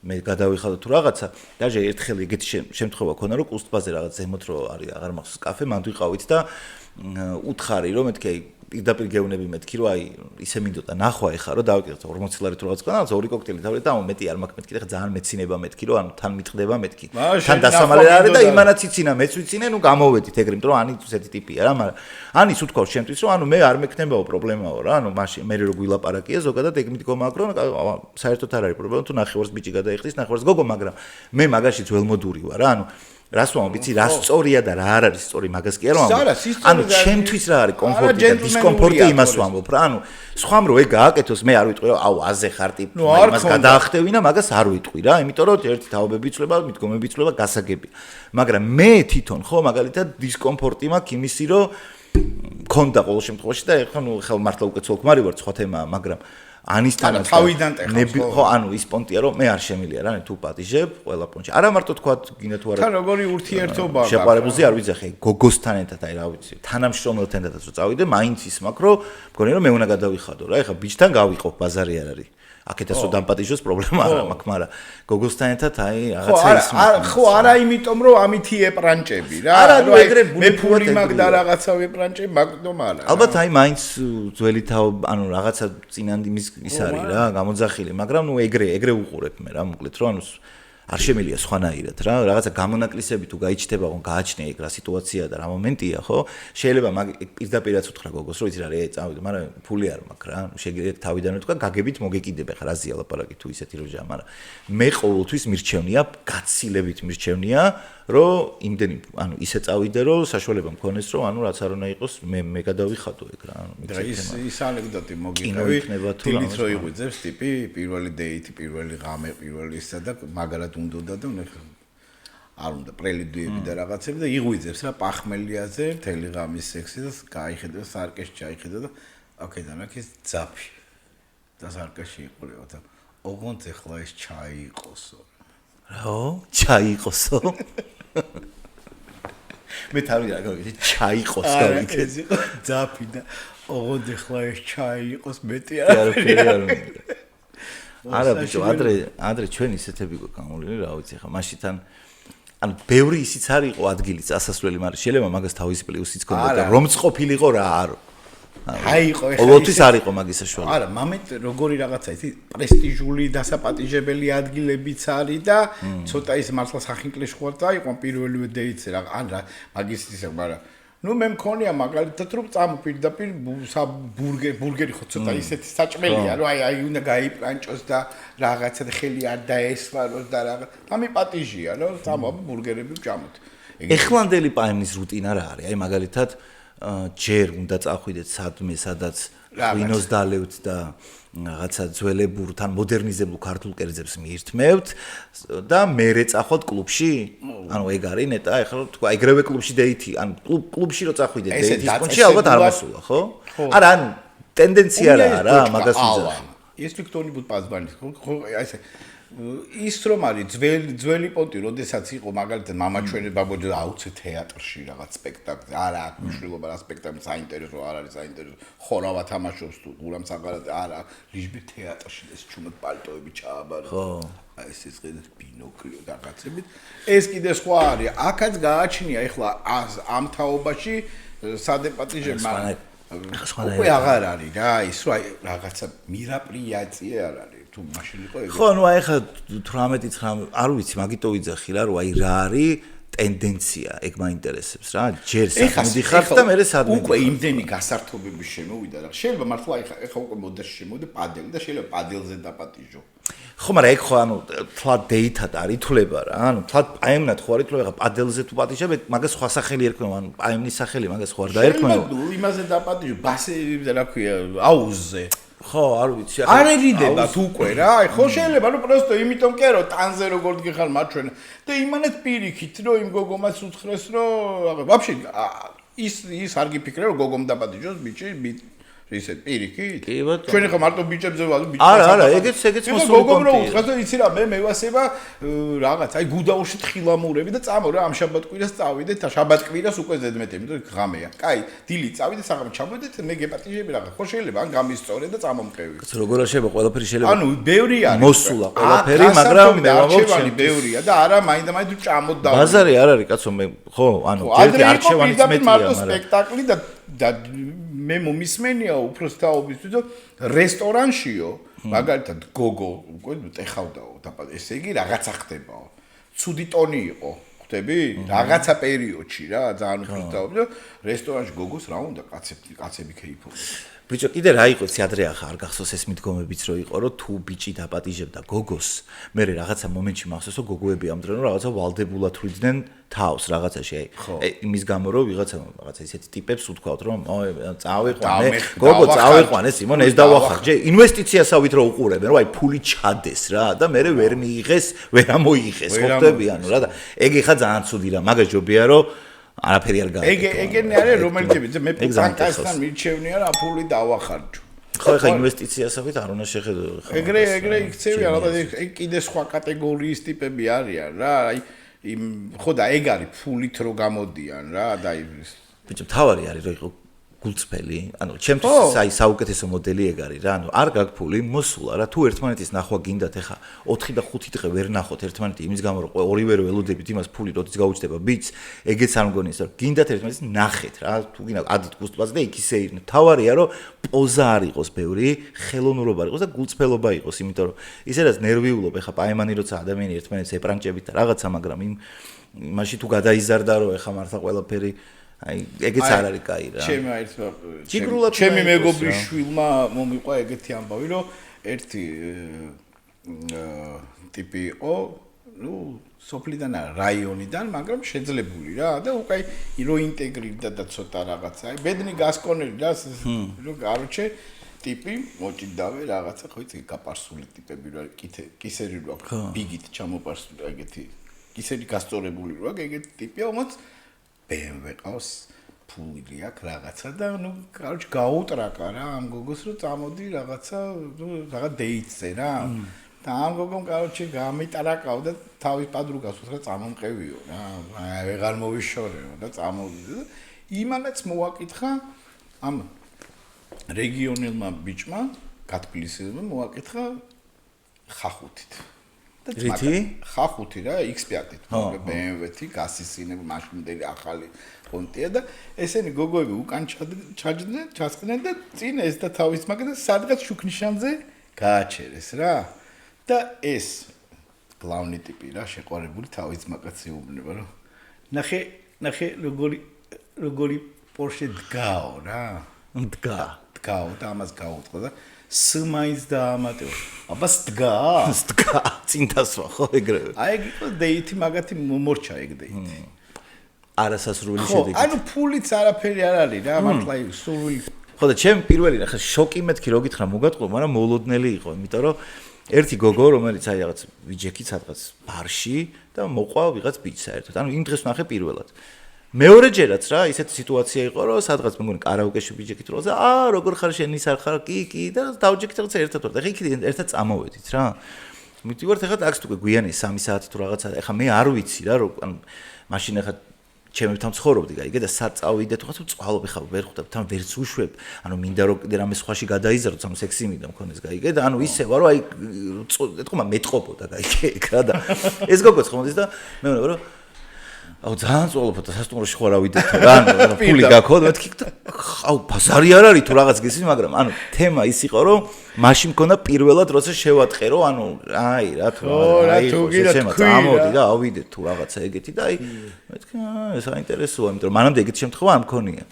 მე გადავიხადო თუ რაღაცა დაჟე ერთხელ ეგეთი შემთხვევა ქონა რომ კუსტბაზე რაღაც ზემოთ რო არის აღარ მახსოვს კაფე მანდ ვიყავით და უთხარი რომ მეთქი აი პირდაპირ გეუბნები მეთქი რომ აი ისე მინდოდა ნახვა ეხა რომ დავიკითხოთ 40 ლარი თუ რაღაც ქონა რაღაც ორი კოქტეილი დავიდე და მეტი არ მაქვს მეთქი და ხა ძალიან მეცინება მეთქი რომ ანუ თან მიტყდება მეთქი თან დასამალე არის და იმანაც იცინა მეც ვიცინე ნუ გამოვედით ეგრე იმიტომ რომ ანიც ესეთი ტიპია რა მაგრამ ანის უთქვა შემთვის რომ ანუ მე არ მექნებაო პრობლემაო რა ანუ მაშინ მე რო გვილაპარაკია ზოგადად ეგ მითქო მაგრამ საერთოდ არ არის პრობლემა თუ ნახევარს ბიჭი გადაიხდის ნახევარს გოგო მაგრამ მე მაგაში ძველმოდური ვარ რა ანუ რას ვამბობ იცი რა სწორია და რა არ არის სწორი მაგას კი არ ვამბობ ანუ ჩემთვის რა არის კომფორტი და დისკომფორტი იმას ვამბობ რა ანუ სხვამ რო ეგ გააკეთოს მე არ ვიტყვი რომ აუ აზე ხარ ტიპი იმას გადაახტევინა მაგას არ ვიტყვი რა იმიტომ რომ ერთი თაობები იცლება მიდგომები იცლება გასაგებია მაგრამ მე თვითონ ხო მაგალითად დისკომფორტი მაქვს იმისი რომ მქონდა ყოველ შემთხვევაში და ეხლა ნუ ხელ მართლა უკეცოლ ქმარი ვარ სხვა თემაა მაგრამ ანისთანაც
თავიდან ტეხავს
ხო ანუ ის პონტია რომ მე არ შემილია რა თუ პატიჟებ ყველა პონტში არა მარტო თქვა გინდა თუ არა
თან როგორი ურთიერთობა
შეყარებულზე არ ვიცახე გოგოსთან ერთად აი რა ვიცი თანამშრომელთან ერთად რო წავიდე მაინც ის მაქვს რომ მგონი რომ მე უნდა გადავიხადო რა ეხა ბიჭთან გავიყო ბაზარი არ არის აქეთასო დამპატიჟოს პრობლემა არა მაქვს მაგრამ გოგოსთან ერთად აი რაღაცა ის
ხო არა იმიტომ რომ ამითი ეპრანჭები რა
არა ნუ ეგრე
მე ფული მაგ და რაღაცა ვეპრანჭები მაგდომ არა
ალბათ აი მაინც ძველი ანუ რაღაცა წინანდი ის არის რა გამოძახილი მაგრამ ნუ ეგრე უყურებ მე რა მოკლედ რომ ანუ არ შემილია სხვანაირად რა რაღაცა გამონაკლისები თუ გაიჩნდება ხო გააჩნია ეგ რა სიტუაცია და რა მომენტია ხო შეიძლება მაგ პირდაპირაც უთხრა გოგოს რომ იცი რა რე წავიდე მაგრამ ფული არ მაქვს რა შეგიძლიათ თავიდანვე თქვა გაგებით მოგეკიდება ხა რაზეა ლაპარაკი თუ ისეთი როჯა მაგრამ მე ყოველთვის მირჩევნია გაცილებით მირჩევნია რომ იმდენი ანუ ისე წავიდე რომ საშუალება მქონეს რომ ანუ რაც არ უნდა იყოს მე გადავიხადო ეგ რა ანუ
და ის ანეკდოტი მოგიყევი დილით რო იღვიძებს ტიპი პირველი დეითი პირველი ღამე პირველი ისა და მაგალად უნდოდა და არ უნდა პრელუდიები და რაღაცები და იღვიძებს რა პახმელიაზე მთელი ღამის სექსი და გაიხედა სარკეში ჩაიხედა და აქედან აქ ეს ძაფი და სარკეში იყურება და ოღონდ ეხლა ეს ჩაი იყოსო
რა ჩაი იყოსო მე თავი რა გავიგე ჩაი იყოს გავიგე
ეს იყო ძაფი და ოღონდ ეხლა ეს ჩაი იყოს მეტი არაფერი
არა ბიჭო ადრე ჩვენ ისეთები გამოვლინე რა ვიცი ხა მაშინთან ანუ ბევრი ისიც არ იყო ადგილი წასასვლელი მაგრამ შეიძლება მაგას თავისი პლუსიც ქონდა და რომც ყოფილიყო რა არო
აი იყო ეხლა
ყოველთვის არ იყო მაგის საშუალება
არა მომენტ როგორი რაღაცა იცი პრესტიჟული დასაპატიჟებელი ადგილებიც არის და ცოტა ის მართლა სახინკლეში ხوار წაიყვან პირველივე დეითზე რა ან რა მაგის ისე მაგრამ ნუ მე მქონია მაგალითად რომ წამოპირდაპირ ბურგერი ხო ცოტა ისეთი საჭმელია რომ აი უნდა გაიპრანჭოს და რაღაცა და ხელი არ დაესვაროს და რაღაც ამი პატიჟია რომ წამო ბურგერები ვჭამოთ
ეხლანდელი პაემის რუტინა რა არის აი მაგალითად ჯერ უნდა წახვიდეთ სადმე სადაც ღვინოს დალევთ და რაღაცა ძველებურ თან მოდერნიზებულ ქართულ კერძებს მიირთმევთ და მერე წახოთ კლუბში? ანუ ეგ არის ნეტა, ეხლა თქვა ეგრევე კლუბში დეითი, ანუ კლუბში რო წახვიდეთ დეითის კონჩი ალბათ არ მოსულა, ხო? არა, ანუ ტენდენცია რა, მაგას ვიძახი.
Если кто-нибудь позвонит, ის რომ არის ძველი პონტი, როდესაც იყო მაგალითად მამაჩვენი ბაბოჯა აუცე თეატრში რაღაც სპექტაკლი, არა აქვს მნიშვნელობა რა სპექტაკლი საინტერესო არ არის საინტერესო, ხორავა თამაშობს თუ გურამ საგარად არა, ლიჟბი თეატრში ეს ჩუმად პალტოები ჩააბარა. ხო. აი ეს ისყიდეთ ბინოკლი რაღაცებით. ეს კიდე სხვა არის. აქაც გააჩნია ეხლა ამ თაობაში სადეპატიჟებმა უკვე აღარ არის რა, ის რა რაღაცა მირაპრიაცია არ არის.
ხო, ну აი ხა 18-19 არ ვიცი, მაგიტო ვიძახი რა, რომ აი რა არის ტენდენცია, ეგ მაინტერესებს რა. ჯერ სამდიხარ და მე სადმე
უკვე იმდენი გასართობები შემოვიდა რა. შეიძლება მართლა ეხა უკვე მოდაში შემოვიდა პადელი და შეიძლება პადელზე დაპატიჟო.
ხო, მაგრამ ეგ ხო ანუ თლად დეითად არ ითვლება რა. ანუ თლად პაემნად ხო არ ითვლება, ეხა პადელზე თუ პატიჟებ, მაგას სხვა სახელი ერქმევა, ანუ პაემნის სახელი მაგას ხო არ დაერქმევა.
შეიძლება იმაზე დაპატიჟო, ბასე რა ქვია, აუზზე.
ხო, არ ვიცი.
არ ერიდებათ უკვე რა. აი ხო შეიძლება, ну просто იმიტომ კი არა, ტანზე როგორ გიხარ მაჩვენა და იმანეთ პირიქით, რომ იმ გოგომაც უთხრეს, რომ вообще ის არ გიფიქრე, რომ გოგომ დაპატიჟოს ბიჭი ისე პირიქით?
კი ბატონო.
ჩვენ ხომ მარტო ბიჭებზე ვარ, ბიჭი.
არა, ეგეც მოსული
გოგომ რო უთხრას, რომ იცი რა, მე მევასება რაღაც, აი გუდაურში თხილამურები და წამო რა, ამ შაბათ-კვირას წავიდეთ, შაბათ-კვირას უკვე ზედმეტი, იმიტომ ღამეა. კაი, დილით წავიდეთ, საღამო ჩამოვიდეთ, მე გეპატიჟები რაღაც. ხო შეიძლება, ან გამისწორე და წამომყევი.
როგორ არ შეიძლება, ყველაფერი შეიძლება.
ანუ ბევრი არის.
მოსულა ყველაფერი, მაგრამ მე
არჩევანი ბევრია და არა მაინდა-მაინც ჭამოდ და
ბაზარი არ არის კაცო, მე ხო, ანუ ერთი არჩევანიც მეტია,
მაგრამ სპექტაკლი და მე მომისმენია უბრალოდ რომ რესტორანშიო მაგალითად გოგო უკვე ტეხავდაო და ესე იგი რაღაცა ხდებაო ცუდი ტონი იყო ხვდები რაღაცა პერიოდში რა ძალიან უბრალოდ რესტორანში გოგოს რა უნდა კაცები ქეიფობდნენ
ბიჭო კიდე რა იყო იცი ადრე ახლა არ გახსოვს ეს მიდგომებიც რო იყო რომ თუ ბიჭი დაპატიჟებდა გოგოს მე რაღაცა მომენტში მახსოვს რომ გოგოები ამდრენ რომ რაღაცა ვალდებულად თვლიდნენ თავს რაღაცაში აი იმის გამო რომ ვიღაცა ისეთი ტიპებს უთქვათ რომ წავიყვანე გოგო წავიყვანე სიმონ ეს დავახარჯე ინვესტიციასავით რო უყურებენ რომ აი ფული ჩადეს რა და მე ვერ მიიღეს ვერ ამოიღეს ხვდები ანუ რა და ეგ ეხა ძალიან ცუდი რა მაგას ჯობია რომ არაფერი არ გააკეთო.
ეგენი არის რომელთები მე პანკასთან მირჩევნია რა ფული დავახარჯო.
ხო ეხა ინვესტიციასავით არ უნდა შეხედო
ხა. ეგრე იქცევი ალბათ ეგ კიდე სხვა კატეგორიის ტიპები არიან რა. აი ხო და ეგ არის ფულით რო გამოდიან რა და აი
ბიჭო თავარი არის რომ იყო გულწრფელი ანუ ჩემთვის აი საუკეთესო მოდელი ეგ არის რა ანუ არ გაქვს ფული მოსულა რა თუ ერთმანეთის ნახვა გინდათ ეხა 4 და 5 დღე ვერ ნახოთ ერთმანეთი იმის გამო რომ ორივე რო ელოდებით იმას ფული როდის გაუჩნდება ბიჭს ეგეც არ მგონია რომ გინდათ ერთმანეთის ნახეთ რა თუ გინდა ადით გუსტბაზე და იქ ისე ირნე თავარია რომ პოზა არ იყოს ბევრი ხელოვნურობა არ იყოს და გულწრფელობა იყოს იმიტომ რომ ისე რაც ნერვიულობ ეხა პაემანი როცა ადამიანი ერთმანეთს ეპრანჭებით და რაღაცა მაგრამ იმაში თუ გადაიზარდა რომ ეხა მართლა ყველაფერი აი ეგეც არ არის კაი რა. ჩემი მეგობრის შვილმა
მომიყვა ეგეთი ამბავი, რომ ერთი ტიპი იყო, ну, სოფლიდან რაიონიდან, მაგრამ შეძლებული რა და უკვე რო ინტეგრირდა და ცოტა რაღაცა. აი ბედნი გასკონელი რა, რომ გარჩე ტიპი მოჭიდავე რაღაცა, ხო იცი, გაპარსული ტიპები რა, კისერი რა, ბიგით ჩამოპარსული ეგეთი. კისერი გასწორებული რა, ეგეთი ტიპია, უმოც BMW ყავს ფული აქვს რაღაცა და ნუ კაროჩ გაუტრაკა რა ამ გოგოს რომ წამოდი რაღაცა რაღაც დეიტზე რა და ამ გოგომ კაროჩი გამიტარაკავ და თავის პადრუგას უთხრა წამომყევიო რა ვეღარ მოვიშორეო და წამოვიდა იმანაც მოაკითხა ამ რეგიონელმა ბიჭმა გათბილისელმა მოაკითხა ხახუთით
რითი?
ხახუთი რა, X5-ით, BMW-ით, გასისინებ მაშინდელი ახალი პონტია და ესენი გოგოები უკან ჩაჯდნენ, ჩასხდნენ და წინ ეს და თავის მაგდა სადღაც შუქნიშანზე გააჩერეს რა. და ეს გლავნი ტიპი რა, შეყვარებული თავის მაგაც ეუბნება რომ ნახე როგორი Porsche დგაო რა. დგაო და ამას გაუწყო და სმაინს დაამატებო. აბა სდგა
წინთასვა ხო ეგრევე.
აი ეგ იყო დეითი მაგათი მომორჩა ეგ დეითი.
არასასრული შედეგი.
ანუ ფულიც არაფერი არ არის რა, მართლა სული
ხო და ჩემ პირველი ახლა შოკი მეთქი რო გითხრა მოგატყო, მაგრამ მოულოდნელი იყო, იმიტომ რომ ერთი გოგო, რომელიც აი რაღაც ვიჯექით სადღაც ბარში და მოყვა ვიღაც ბიჭს საერთოდ. ანუ იმ დღეს ვნახე პირველად. მეორეჯერაც რა, ისეთი სიტუაცია იყო, რომ სადღაც მეგონი კარაოკეში ვიჯექით რა, როგორ ხარ შენ ის არ ხარ, კი და დავჯექით რაღაც ერთად ვარ. ეხა იქ ერთად წამოვედით რა. მივდივართ ეხლა აქ თუ გვიანი 3 საათი თუ რაღაცა, ეხლა მე არ ვიცი რა, ანუ მაშინ ეხლა ჩემებთან ცხოვრობდი, გაიგე და სად წავიდეთ, ხა წვალობ ეხლა ვერ ხვდებ, თან ვერც უშვებ, ანუ მინდა რომ კიდე რამე სხვაში გადაიზარდო, ანუ სექსი მინდა მქონდეს, გაიგე და ანუ ისე ვარ, რომ აი ეთქმა მეტყობოდა, გაიგე ეგ რა და ეს გოგოც ხომდის და მე ვonder რომ აუ ძალიან წვალობ და სასტუმროში ხო რა ვიდეთ რა, ანუ ფული გაქო, მეთქი და აუ ბაზარი არ არის თუ რაღაც გესმის, მაგრამ ანუ თემა ის იყო, რომ მაშინ მქონდა პირველად როცა შევატყე, რომ ანუ აი რა თუ აი წამოდი და ავიდეთ თუ რაღაცა ეგეთი და აი მეთქი საინტერესოა, იმიტომ რომ მანამდე ეგეთი შემთხვევა არ მქონია.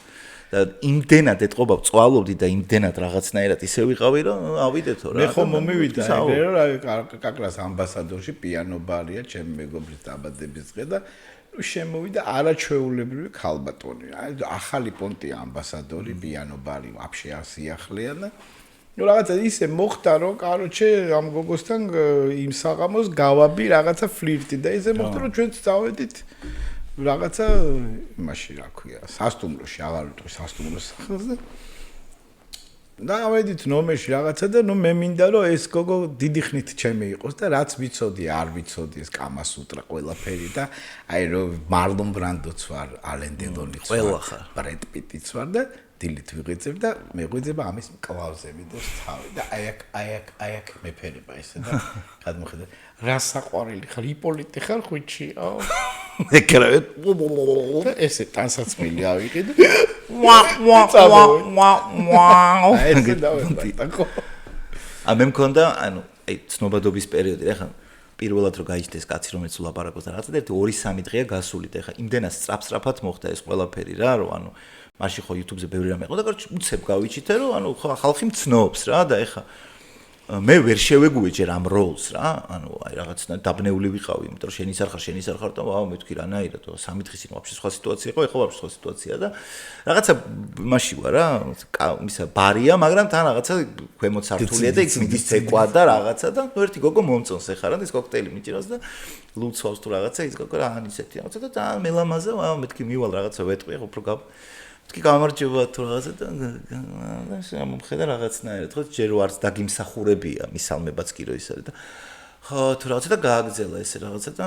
და იმდენად ეთყობა წვალობდი და იმდენად რაღაცნაირად ისე ვიყავი, რომ ავიდეთო რა.
მე ხომ მომივიდა ეგრე რომ აი კაკრას ამბასადორში პიანო ბარია, ჩემი მეგობრის დაბადების დღე და შემოვიდა არაჩვეულებრივი ქალბატონი. აი ახალი პონტია ამბასადორი, პიანო ბარი ვაფშე არ სიახლეა და ну რაღაცა ისე მოხდა რომ კაროჩე ამ გოგოსთან იმ საღამოს გავაბი რაღაცა ფლირტი და ისე მოხდა რომ ჩვენც წავედით რაღაცა იმაში რა ქვია სასტუმროში აღარ ვიტყვი სასტუმროს სახელზე და ავედით ნომერში რაღაცა და ნუ მე მინდა რომ ეს გოგო დიდი ხნით ჩემი იყოს და რაც ვიცოდი არ ვიცოდი ეს კამასუტრა ყველაფერი და აი რომ მარლონ ბრანდოც ვარ ალენ დელონიც ვარ ბრედ პიტიც ვარ და დილით ვიღეძებ და მეღვიძება ამის მკლავზე მიდევს თავი და აი აქ მეფერება ესე და გადმოხედა რა საყვარელი ხარ იპოლიტე ხარ ხვიჩიო ეკრავე ესე ტანსაცმელი ავიყი და ესე დავეპატაკო მე მქონდა ანუ აი ცნობადობის პერიოდი ახლა პირველად რო გაიჩნდეს კაცი რომელიც ულაპარაკობს და რაღაცა და 2-3 დღეა გასული და ახლა იმდენად სწრაფ-სწრაფად მოხდა ეს ყველაფერი რა რომ ანუ მაშინ ხო YouTube-ზე ბევრი რამე იყო და კაროჩ უცებ გავიჩითე რომ ანუ ხალხი მცნობს რა და ეხა მე ვერ შევეგუე ჯერ ამ როლს რა ანუ აი რაღაცნაირად დაბნეული ვიყავი იმიტომ რომ შენ ის არ ხარ და ვაუ მე თქვი რანაირად 3 დღის წინ ვაფშე სხვა სიტუაცია იყო ეხლა ვაფშე სხვა სიტუაცია და რაღაცა მაში ვარ რა ისა ბარია მაგრამ თან რაღაცა ქვემოთ სართულია და იქ მიდის ცეკვა და რაღაცა და ერთი გოგო მომწონს ეხლა რა ის კოქტეილი მიჭირავს და ლუცავს თუ რაღაცა ის გოგო რა ან ისეთი რაღაცა და ძალიან მელამაზე ვაუ მე თქვი მივალ რაღაცა ვეტყვი უფრო კი გამარჯობა თუ რაღაცა და მომხედა რაღაცნაირად ხო ჯერ ვარც დაგიმსახურებია მისალმებაც კი რო ის არის და ხო თუ რაღაცა და გააგზელა ესე რაღაცა და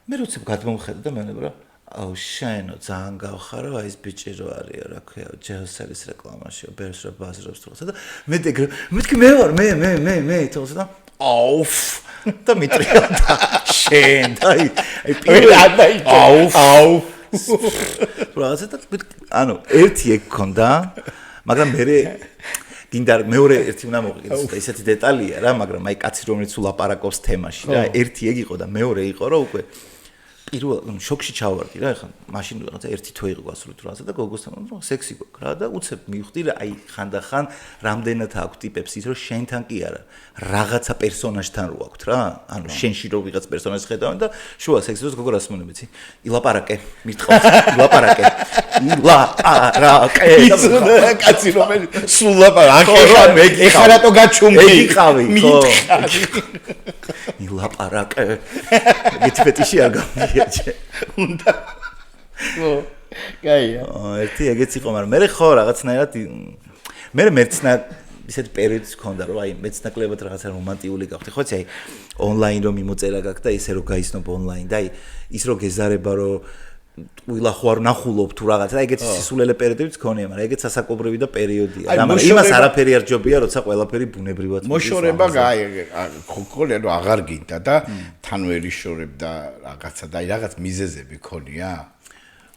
მე როცა გადმომხედა და მე მგონი რომ აუ შენო ძალიან გავხარო აი ეს ბიჭი რო არის რა ქვია ჯეოსელის რეკლამაში ბერს რა ბაზრობს რაღაცა და მე მეთქი მე ვარ მე თორსა და აუ და მიტრია და შენ და აი პირველად აუ რაღაცა და ანუ ერთი ეგ ქონდა მაგრამ მე გინდა მეორე ერთი უნდა მოყიდოს და ისეთი დეტალია რა მაგრამ აი კაცი რომელიც ულაპარაკობს თემაში რა ერთი ეგ იყო და მეორე იყო რომ უკვე პირველ შოქში ჩავარდი რა ეხლა მაშინ რაღაცა ერთი თვე იყო გასული თუ რაღაცა და გოგოსთან რომ სექსი გვაქვს რა და უცებ მივხვდი რა აი ხანდახან რამდენად აქვს ტიპებს ის რომ შენთან კი არა რაღაცა პერსონაჟთან რო აქვს რა ანუ შენში რო ვიღაც პერსონაჟს ხედავენ და შუა სექსი დროს გოგო რას მონებიცი ილაპარაკე მირთხოვს ილაპარაკე კაცი რომელიც სულ ლაპარაკე ეხლა რატო გაჩუმდი
ეკიყავი ხო ილაპარაკე ეგეთი ფეტიში არ გამიაჩე
უნდა ო გაია
ერთი ეგეც იყო მაგრამ მე ხო რაღაცნაირად მე მეცნა ისეთ პერიოდს ქონდა რომ აი მეცნაკლებად რაღაცა რომანტიკული გავხდი ხო აი ონლაინ რომ მიმოწერა გაქვს და ისე რომ გაიცნობ ონლაინ და აი ის რომ გეზარება რომ უილა ხო არ ნახულობ თუ რაღაცა და ეგეც სისულელე პერიოდებიც ქონია მაგრამ ეგეც სასაკობრივი და პერიოდია და მაგრამ იმას არაფერი არ ჯობია როცა ყველაფერი ბუნებრივად
მოშორება ხოლე რომ აღარ გინდა და თან ვერ იშორებ და რაღაცა და აი რაღაც მიზეზები ქონია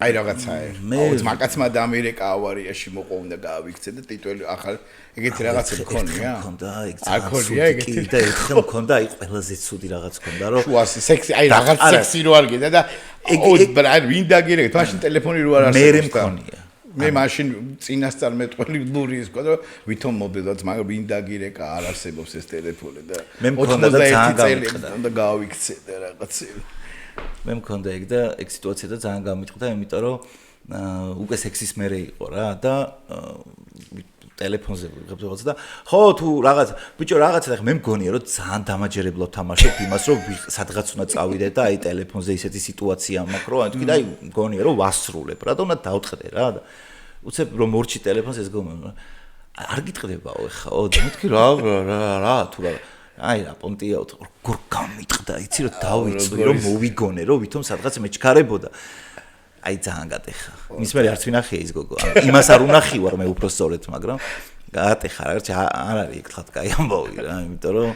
აი რაღაცა აუც მაკაცმა და ამერიკა ავარიაში მოყვა უნდა გაავიქცე და ტიტველი ახალ ეგეთი რაღაცები ქონია
ქონდა ეგ ქონია ეგეთი და ერთხელ ქონდა აი ყველაზე ცუდი რაღაც ქონდა რომ
შუა სექსი აი რაღაც სექსი რო არ გიდა და ეგ ვინ დაგირეკეთ მაშინ ტელეფონი რო არ
არსებობს მე მქონია
მე მაშინ წინასწარ მეტყველი ბურის ყო და ვითომ მობილაც მაგრამ ვინ დაგირეკა არ არსებობს ეს ტელეფონი და
მე მქონდა და ძალიან
გამიწყდა უნდა გაავიქცე და რაღაცები
მე მქონდა ეგ და ეგ სიტუაცია და ძალიან გამიწყდა იმიტომ რომ უკვე სექსის მერე იყო რა და ტელეფონზე ვიღებ რაღაცა და ხო თუ რაღაც ბიჭო რაღაცა და მე მგონია რომ ძალიან დამაჯერებლად თამაშობ იმას რომ სადღაც უნდა წავიდე და აი ტელეფონზე ისეთი სიტუაცია მაქვს რომ თქვი და აი მგონია რომ ვასრულებ რა და უნდა დავტყდე რა და უცებ რომ მორჩი ტელეფონს ეს გონია არ გიტყდებაო ეხლა და მეთქი რა თუ რა აი რა პონტია როგორ გამიტყდა იცი რომ დავიწვი რომ მოვიგონე რომ ვითომ სადღაც მეჩქარებოდა აი ძალიან გატეხა. მის მე არც ვინახია ის გოგო. იმას არ უნახი ვარ მე უფრო სწორედ, მაგრამ გატეხა რა, არ არის ეგ თხად კაი ამბავი რა, იმიტომ რომ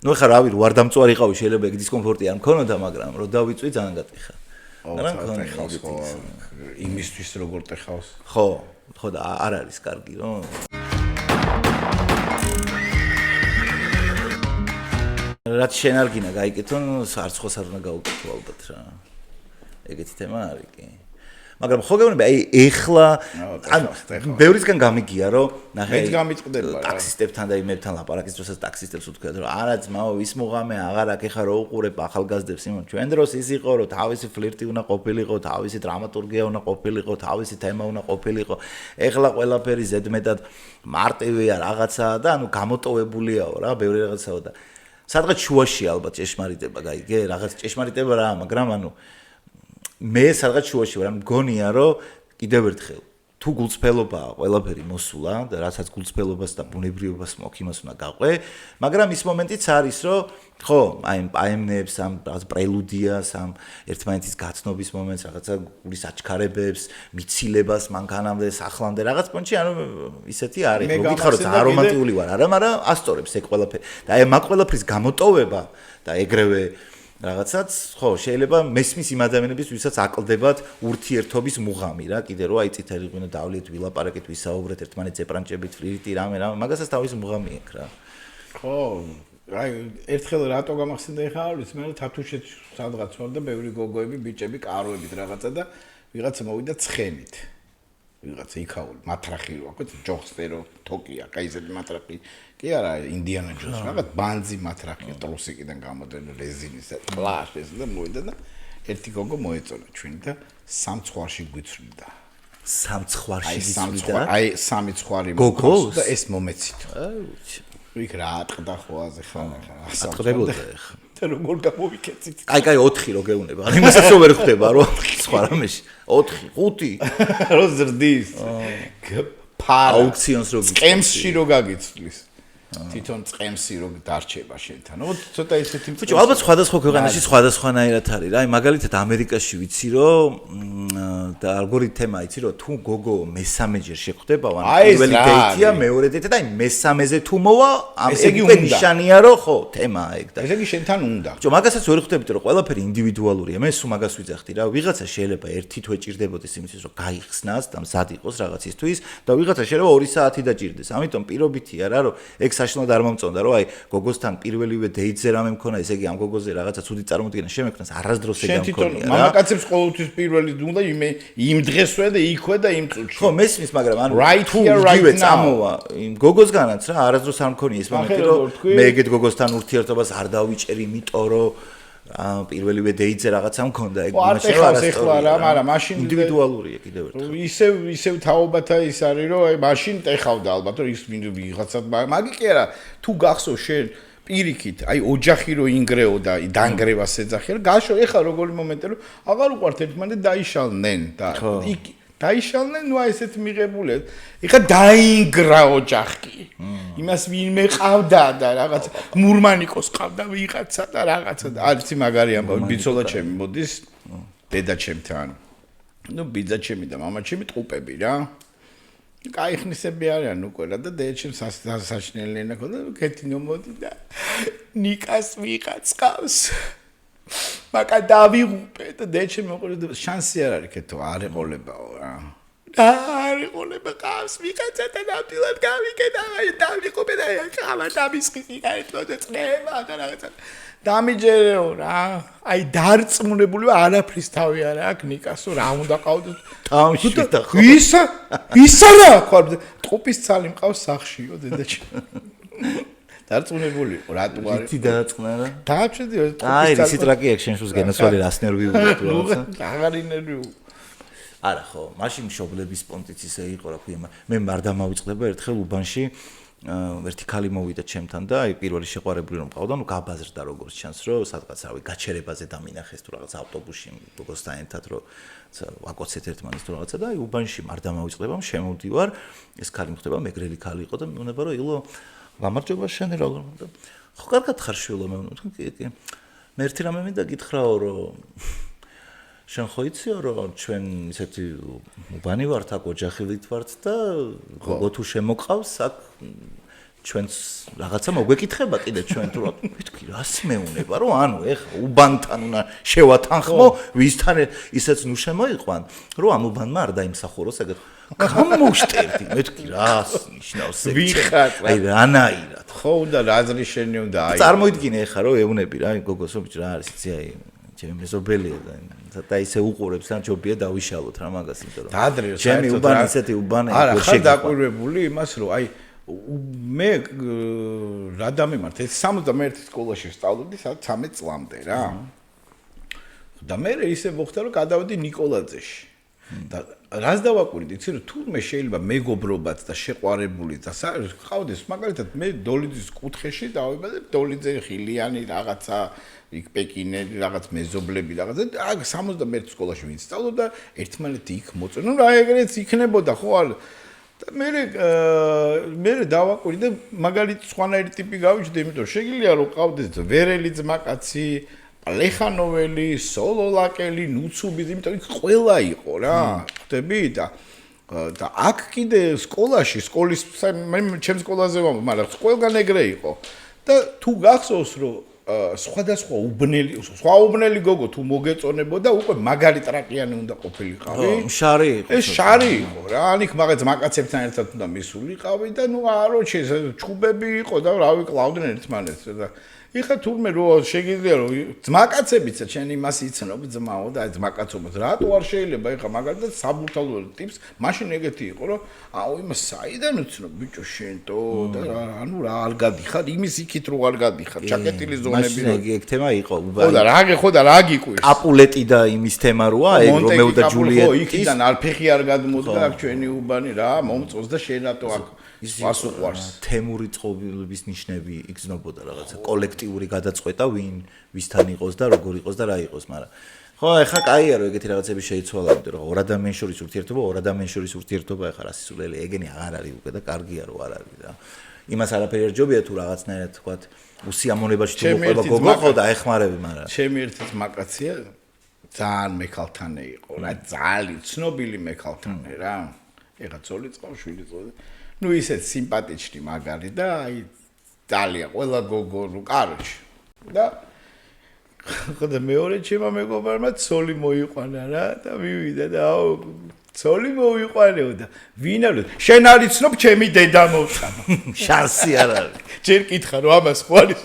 ნუ ხა რავი, ვარ დამწვარი ყავი, შეიძლება ეგ დისკომფორტი არ მქონოდა, მაგრამ რომ დავიწვი ძალიან გატეხა.
რა გატეხავს ხო? იმისთვის როგორ ტეხავს?
ხო, ხო და არ არის კარგი რომ რაც შენ არ გინა გაიკეთონ, არც ხოს არ უნდა გაუკეთო ალბათ რა. ეგეთი თემა არის კი. მაგრამ ხო გეუბნები, აი ეხლა ბევრისგან გამიგია, რომ ნახე
მეც გამიწყდება რა.
ტაქსისტებთან და იმებთან ლაპარაკის დროსაც ტაქსისტებს უთქვიათ, რომ არა ძმაო, ის მოღამე აღარ აქ ეხა რო უყურებ ახალგაზრდებს, იმონ ჩვენ დროს ის იყო, რომ თავისი ფლირტი უნდა ყოფილიყო, თავისი დრამატურგია უნდა ყოფილიყო, თავისი თემა უნდა ყოფილიყო. ეხლა ყველაფერი ზედმეტად მარტივია რაღაცაა და ანუ გამოტოვებულიაო რა, ბევრი რაღაცაა და სადღაც შუაში ალბათ ჭეშმარიტება გაიგე, რაღაც ჭეშმარიტება რა, მაგრამ ანუ მე სადღაც შუაში ვარ, მგონია რომ კიდევ ერთხელ თუ გულწრფელობაა ყველაფერი მოსულა და რასაც გულწრფელობას და ბუნებრივობას მოქ იმას უნდა გაყვე, მაგრამ ის მომენტიც არის რომ ხო, აი პაემნებს, ამ რაღაც პრელუდიას, ამ ერთმანეთის გაცნობის მომენტს, რაღაცა გულის აჩქარებებს, მიცილებას მანქანამდე, სახლამდე რაღაც პონჩი, ანუ ისეთი არის. რო გითხარო ძალიან რომანტიკული ვარ, არა, მაგრამ ასწორებს ეგ ყველაფერი. და აი მაგ ყველაფრის გამოტოვება და ეგრევე რაღაცაც ხო შეიძლება მესმის იმ ადამიანების ვისაც აკლდებათ ურთიერთობის მუღამი რა კიდე რომ აი წითელი ღვინო დავლიეთ ვილაპარაკეთ ვისაუბრეთ ერთმანეთს ეპრანჭებით ფლირტი რამე მაგასაც თავის მუღამი აქვს რა
ხო აი ერთხელ რატო გამახსენდა ეხლა არ ვიცი მე თათუშეთში სადღაც ვარ და ბევრი გოგოები ბიჭები კაროებით რაღაცა და ვიღაცა მოვიდა ცხენით ვიღაცა იქაული მათრახი რო აქვს ჯოხსტერო თოკია კაიზები მათრახი კი არა ინდიანა ჯონს რაღაც ბანძი მათრახი ტრუსიკიდან გამოდენ რეზინის პლაშეს და მოვიდა და ერთი გოგო მოეწონა ჩვენ და სამ ცხვარში გვიცვლიდა
სამ ცხვარში გვიცვლიდა
აი სამი ცხვარი მოგოს და ეს მომეცით
აი
იქ რა ატყდა ხოაზე ხან ახლა
ატყდებოდა ახლა
და როგორ გამოვიქეცით
აი 4 რო გეუნება ან იმასაც რო ვერ ხვდება რო სხვა რამეში 4 5
რო ზრდის ფარა
აუქციონს რო
წემსში რო გაგიცვლის თვითონ წემსი რო დარჩება შენთან. ცოტა ისეთი
ბიჭო, ალბათ სხვადასხვა ქვეყანაში სხვადასხვანაირად არის რა. მაგალითად ამერიკაში ვიცი რომ და როგორი თემა იცი რომ თუ გოგო მესამეჯერ შეხვდება, პირველი დეიტია, მეორე დეიტი და აი მესამეზე თუ მოვა, ამ ეგ ნიშანია რომ ხო, თემაა ეგ და
ესე იგი შენთან უნდა.
ბიჭო, მაგასაც ვერ ხვდებით რომ ყველაფერი ინდივიდუალურია. მე სულ მაგას ვიძახდი რა. ვიღაცა შეიძლება ერთი თვე ჭირდებოდეს იმისთვის რომ გაიხსნას და მზად იყოს რაღაცისთვის და ვიღაცა შეიძლება 2 საათი დაჭირდეს. ამიტომ პირობითია რა რომ ეგ საშინლად არ მომწონდა რომ აი გოგოსთან პირველივე დეიტზე რამე მქონა ესე იგი ამ გოგოზე რაღაცა ცუდი წარმოდგენა შემექნას არასდროს ეგ გამქონია რა
მამაკაცებს ყოველთვის პირველი უნდა იმ დღესვე და იქვე და იმ წუთში
ხო მესმის მაგრამ ანუ
თუ იგივე
წამოვა იმ გოგოსგანაც რა არასდროს არ მქონია ეს მომენტი რომ მე ეგეთ გოგოსთან ურთიერთობას არ დავიჭერი იმიტომ რომ პირველივე დეიტზე რაღაცა მქონდა ეგ
მაშინ ახლა რა მაგრამ მაშინ
ინდივიდუალურია კიდევ ერთხელ
ისევ თაობათა ის არის რომ აი მაშინ ტეხავდა ალბათ რომ ის ვიღაცად მაგი კი არა თუ გახსოვ შენ პირიქით აი ოჯახი რო ინგრეო და დანგრევას ეძახი რა გაშო ეხლა როგორი მომენტი რომ აღარ უყვართ ერთმანეთს დაიშალნენ და იქ დაიშალნენ ნუ აი ესეთ მიღებულად ეხლა დაინგრა ოჯახი იმას ვინმე ყავდა და რაღაც მურმანიკოს ყავდა ვიღაცა და რაღაცა და არც მაგარი ამბავი ბიცოლა ჩემი მოდის დედა ჩემთან ნუ ბიძა ჩემი და მამა ჩემი ტყუპები რა кайხნისები არიან უკვე რა და დედა ჩემს სასაშნელი ენა ქონდა კეთინო მოდი და ნიკას ვიღაცავს მაგა დავიღუპე და დედა მეყოლება შანსი არ არის კეთო არ ეყოლებაო რა არ ეყოლება ყავს ვიღაცა და ნამდვილად გავიკეთა აი დავიღუპე და ხამა დამისხი გაიწო და წნევა და რაღაცა დამიჯერეო რა აი დარწმუნებული არაფრის თავი არა აქ ნიკასო რა უნდა ყავდეთ
თავში და
ისა რა ხარ ტყუპის ცალი მყავს სახშიო დედაჩი დარწმუნებული რატო არის
იცი დააწყნა რა
დააჩვიდიო
აი რისი ტრაკი აქვს შენ შუს გენაცვალი რას ნერვიულია თუ რაღაცა
აღარი ნერვიულ
არა ხო, მაშინ მშობლების პონტიც ისე იყო, რა ქვია, მე არ დამავიწყდება ერთხელ უბანში ერთი ქალი მოვიდა ჩემთან და აი პირველი შეყვარებული რომ ყავდა, ნუ გაბაზრდა როგორც ჩანს, რომ სადღაც რავი, გაჩერებაზე დამინახეს თუ რაღაც ავტობუსში გოგოსთან ერთად რომ ვაკოცეთ ერთმანეთს თუ რაღაცა და აი უბანში არ დამავიწყდება, შემოვდივარ, ეს ქალი მხდება მეგრელი ქალი იყო და მეუბნება რომ ილო გამარჯობა შენი რა და ხო კარგად ხარ შვილო მე ვთქვი კი მე ერთი რამე მინდა გითხრაო რომ შენ ხო იციო რომ ჩვენ ისეთი უბანი ვართ აქ ოჯახილით ვართ და გოგო თუ შემოყავს აქ ჩვენს რაღაცა მოგვეკითხება კიდე ჩვენ თუ რა მეთქვი რას მეუნება რომ ანუ ეხა უბანთან უნდა შევათანხმო ვისთან ისეც ნუ შემოიყვან რომ ამ უბანმა არ დაიმსახუროს ეგეთ გამოვშტერდი მეთქვი რას ნიშნავს ეგ აი რანაირად
ხო უნდა რაზრი შენი უნდა აი
წარმოიდგინე ეხა რომ ეუნები რა გოგოს რომ ბიჭო რა არის იცი აი ჩემი მეზობელია და ისე უყურებს რა ჯობია დავიშალოთ რა მაგას იმიტომ რომ
დაადრე
ჩემი უბანი ისეთი უბანი
არა ხარ დაკვირვებული იმას რომ აი მე რა დამემართ ეს 71 სკოლაში ვსწავლობდი სადაც 13 წლამდე რა და მე ისე მოხდა რომ გადავედი ნიკოლაძეში და რას დავაკვირდი იცი რომ თურმე შეიძლება მეგობრობაც და შეყვარებულიც და ყავდეს მაგალითად მე დოლიძის კუთხეში დავიბადე დოლიძე ხილიანი რაღაცა იქ პეკინე რაღაც მეზობლები რაღაცა და 71 სკოლაში ვინც სწავლობდა ერთმანეთი იქ მოწონდა ნუ რა ეგრეც იქნებოდა ხო არ და მე დავაკვირდი და მაგალითად სხვანაირი ტიპი გავიჩნდა იმიტომ რომ შეგიძლია რომ ყავდეს ვერელი ძმაკაცი ლეხანოველი, სოლოლაკელი, ნუცუბი, იმიტომ იქ ყველა იყო რა. ხვდები და აქ კიდე სკოლაში, სკოლის მე ჩემ სკოლაზე ვამბობ, მაგრამ ყველგან ეგრე იყო. და თუ გახსოვს რომ სხვადასხვა სხვა უბნელი გოგო თუ მოგეწონებოდა, უკვე მაგარი ტრაკიანი უნდა ყოფილიყავი.
შარი იყო.
ეს შარი იყო რა. ანიქ მაგაც მაკაცებთან ერთად უნდა მისულიყავი და ნუ აროჩე ჩუბები იყო და რავი კლავდნენ ერთმანეთს და იხა თურმე რო შეგიძლია რომ ძმაკაცებიცა შენ იმას იცნობ ძმაო და აი ძმაკაცობას რატო არ შეიძლება იხა მაგალითად საბურთალო ტიპს მაშინ ეგეთი იყო რომ აუ იმას საიდან უცნობ ბიჭო შენტო და ანუ რა არ გადიხარ იმის იქით რო არ გადიხარ ჩაკეტილი ზონები
მაშინ ეგ თემა იყო
ხო და რა გიკვირს
კაპულეტი და იმის თემა როა ეგ რომეო და ჯულიეტი
იქიდან არ ფეხი არ გადმოდგა აქ ჩვენი უბანი რა მომწონს და შენ რატო აქ ის უყვარს
თემური წყობილების ნიშნები იგრძნობოდა რაღაცა კოლექტიური გადაწყვეტა ვისთან იყოს და როგორ იყოს და რა იყოს მაგრამ ხო ეხა კაია რომ ეგეთი რაღაცები შეიცვალა იმიტომ რომ ორ ადამიანის შორის ურთიერთობა ეხა რა სისულელი ეგენი აღარ არის უკვე და კარგია რომ არ არის რა იმას არაფერი არ ჯობია თუ რაღაცნაირად თქვათ უსიამოვნებაში თუ მოყვება გოგო ხო და ეხმარები მაგრამ
ჩემი ერთით მაკაცია ძალიან მექალთანე იყო რა ძალიან ცნობილი მექალთანე რა ეხა ძოლი წყავს შვილი წოდე ну ისეთ სიმპათიჩნი მაგარი და აი ძალიან ყველა გოგო ნუ კაროჩი და ხოდა მეორე ჩემო მეგობარმა ცოლი მოიყვანა რა და მივიდა და აუ ცოლი მოიყვანეო და ვინ არის შენ არ იცნობ ჩემი დედა მოვწანა
შანსი არ არის
ჯერ კითხა რომ ამას ხო არის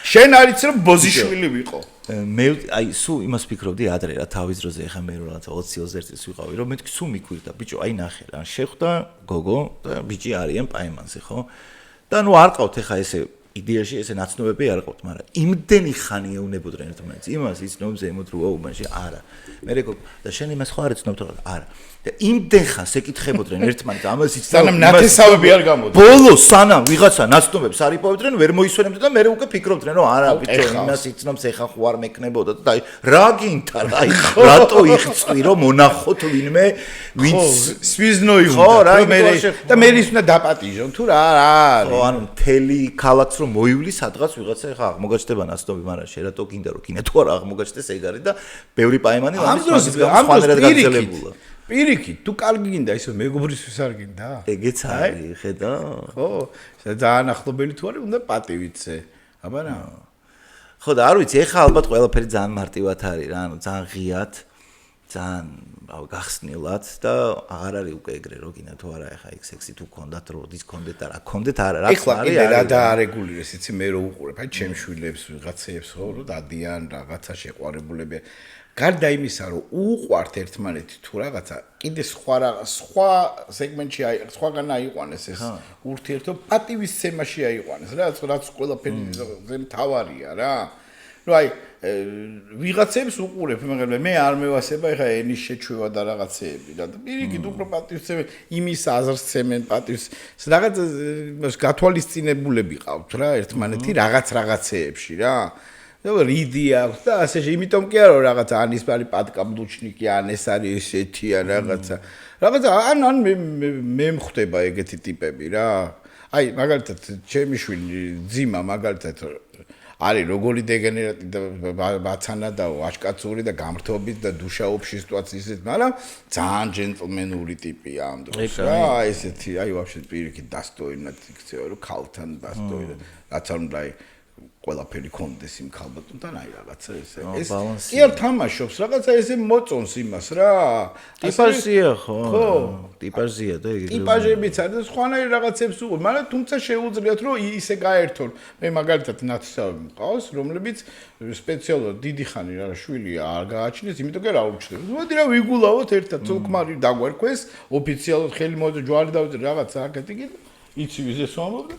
შენ არ იცნობ ბოზიშვილი ვიყო
მე აი სულ იმას ფიქრობდი ადრე რა თავის დროზე ეხა მე რა 20-21 წელს ვიყავი რომ მეთქი სულ მიკვირდა ბიჭო აი ნახე რა შეხვდა გოგო და ბიჭი არიან პაიმანზე ხო და ნუ არ ყავთ ეხა ესე იდეაში ესე ნაცნობები არ ყავთ მაგრამ იმდენი ხანი ეუნებოდნენ ერთმანეთს იმას იცნობ ზემოთ როა უბანში არა მე რეკო და შენ იმას ხო არ იცნობ არა და იმდენ ხანს ეკითხებოდნენ ერთმანეთს ამას იცნობ
სანამ ნათესავები არ გამოდგა
ბოლო სანამ ვიღაცა ნაცნობებს არ იპოვებდნენ ვერ მოისვენებდნენ და მე უკვე ფიქრობდნენ რომ არა ბიჭო იმას იცნობს ეხა ხო არ მექნებოდა და აი რა გინდა აი რატო იხწვი რომ მონახოთ ვინმე ვინც
სვიზნოი უნდა და მე ის უნდა დაპატიჟონ თუ რა არის
ხო ანუ მთელი ქალაქს რომ მოივლი სადღაც ვიღაცა ეხა აღმოგაჩნდება ნაცნობი მაგრამ შე რატო გინდა რომ კინე თუ არა აღმოგაჩნდეს ეგ არის და ბევრი პაიმანი ამის სხვანაირად გაგრძელებულა
პირიქით თუ კარგი გინდა ისე მეგობრისთვის არ გინდა
ეგეც არის ხედა
ხო ძალიან ახლობელი თუ არის უნდა პატივიცე აბა რა
ხო და არ ვიცი ეხა ალბათ ყველაფერი ძალიან მარტივად არის რა ანუ ძალიან ღიად ძალიან გახსნილად და აღარ არის უკვე ეგრე რო გინდა თუ არა ეხა იქ სექსი თუ კონდათ როდის კონდეთ არა კონდეთ არა რა
ეხლა კიდე რა დაარეგულირეს იცი მე რო უყურებ აი ჩემ შვილებს ვიღაცებს ხო რომ დადიან რაღაცა შეყვარებულები გარდა იმისა რომ უყვართ ერთმანეთი თუ რაღაცა კიდე სხვა სეგმენტში სხვაგან აიყვანეს ეს ურთიერთო პატივისცემაში აიყვანეს რაც ყველაფერი მთავარია რა რომ აი ვიღაცებს უყურებ, მაგრამ მე არ მევასება ეხა ენის შეჩვევა და რაღაცეები და პირიქით უფრო პატივცემენ იმის აზრცემენ პატივს რაღაც გათვალისწინებულები ყავთ რა ერთმანეთი რაღაცეებში რა რიდი აქვს და ასე იმიტომ კი არა რაღაც ანის პარი პატკაბლუჩნიკი ან ეს არის ესეთი ან რაღაცა ან მე მხვდება ეგეთი ტიპები რა აი მაგალითად ჩემი შვილი ძიმა მაგალითად არის როგორი დეგენერატი და ბაცანა და ვაჟკაცური და გამრთობით და დუშაობს სიტუაციისით, მაგრამ ძალიან ჯენტლმენური ტიპია ამ დროს. რა, ესეთი, აი ვაფშე პირიქით დასტოინად იქცევა, რომ ქალთან დასტოინა, რაც არ უნდა აი ყველაფერი კონდეს იმ ქალბატონთან, აი რაღაცა ესე. ეს კი არ თამაშობს, რაღაცა ესე მოწონს იმას რა.
ტიპაჟია ხო? ხო, ტიპაჟია და იგი.
ტიპაჟებიც არის და სხვანაირი რაღაცებს უყურებ, მაგრამ თუმცა შეუძლიათ რომ ისე გაერთონ. მე მაგალითად ნათესავები მყავს, რომლებიც სპეციალურად დიდი ხანი რა შვილია არ გააჩინეს, იმიტომ კი რა ურჩევს. მოდი რა ვიგულავოთ ერთად, თულკმარი დაგვერქვეს, ოფიციალურად ხელი მოდი ჯვარი დავიწყე რაღაცა აქეთი კი იცი ვიზეს ვამბობ.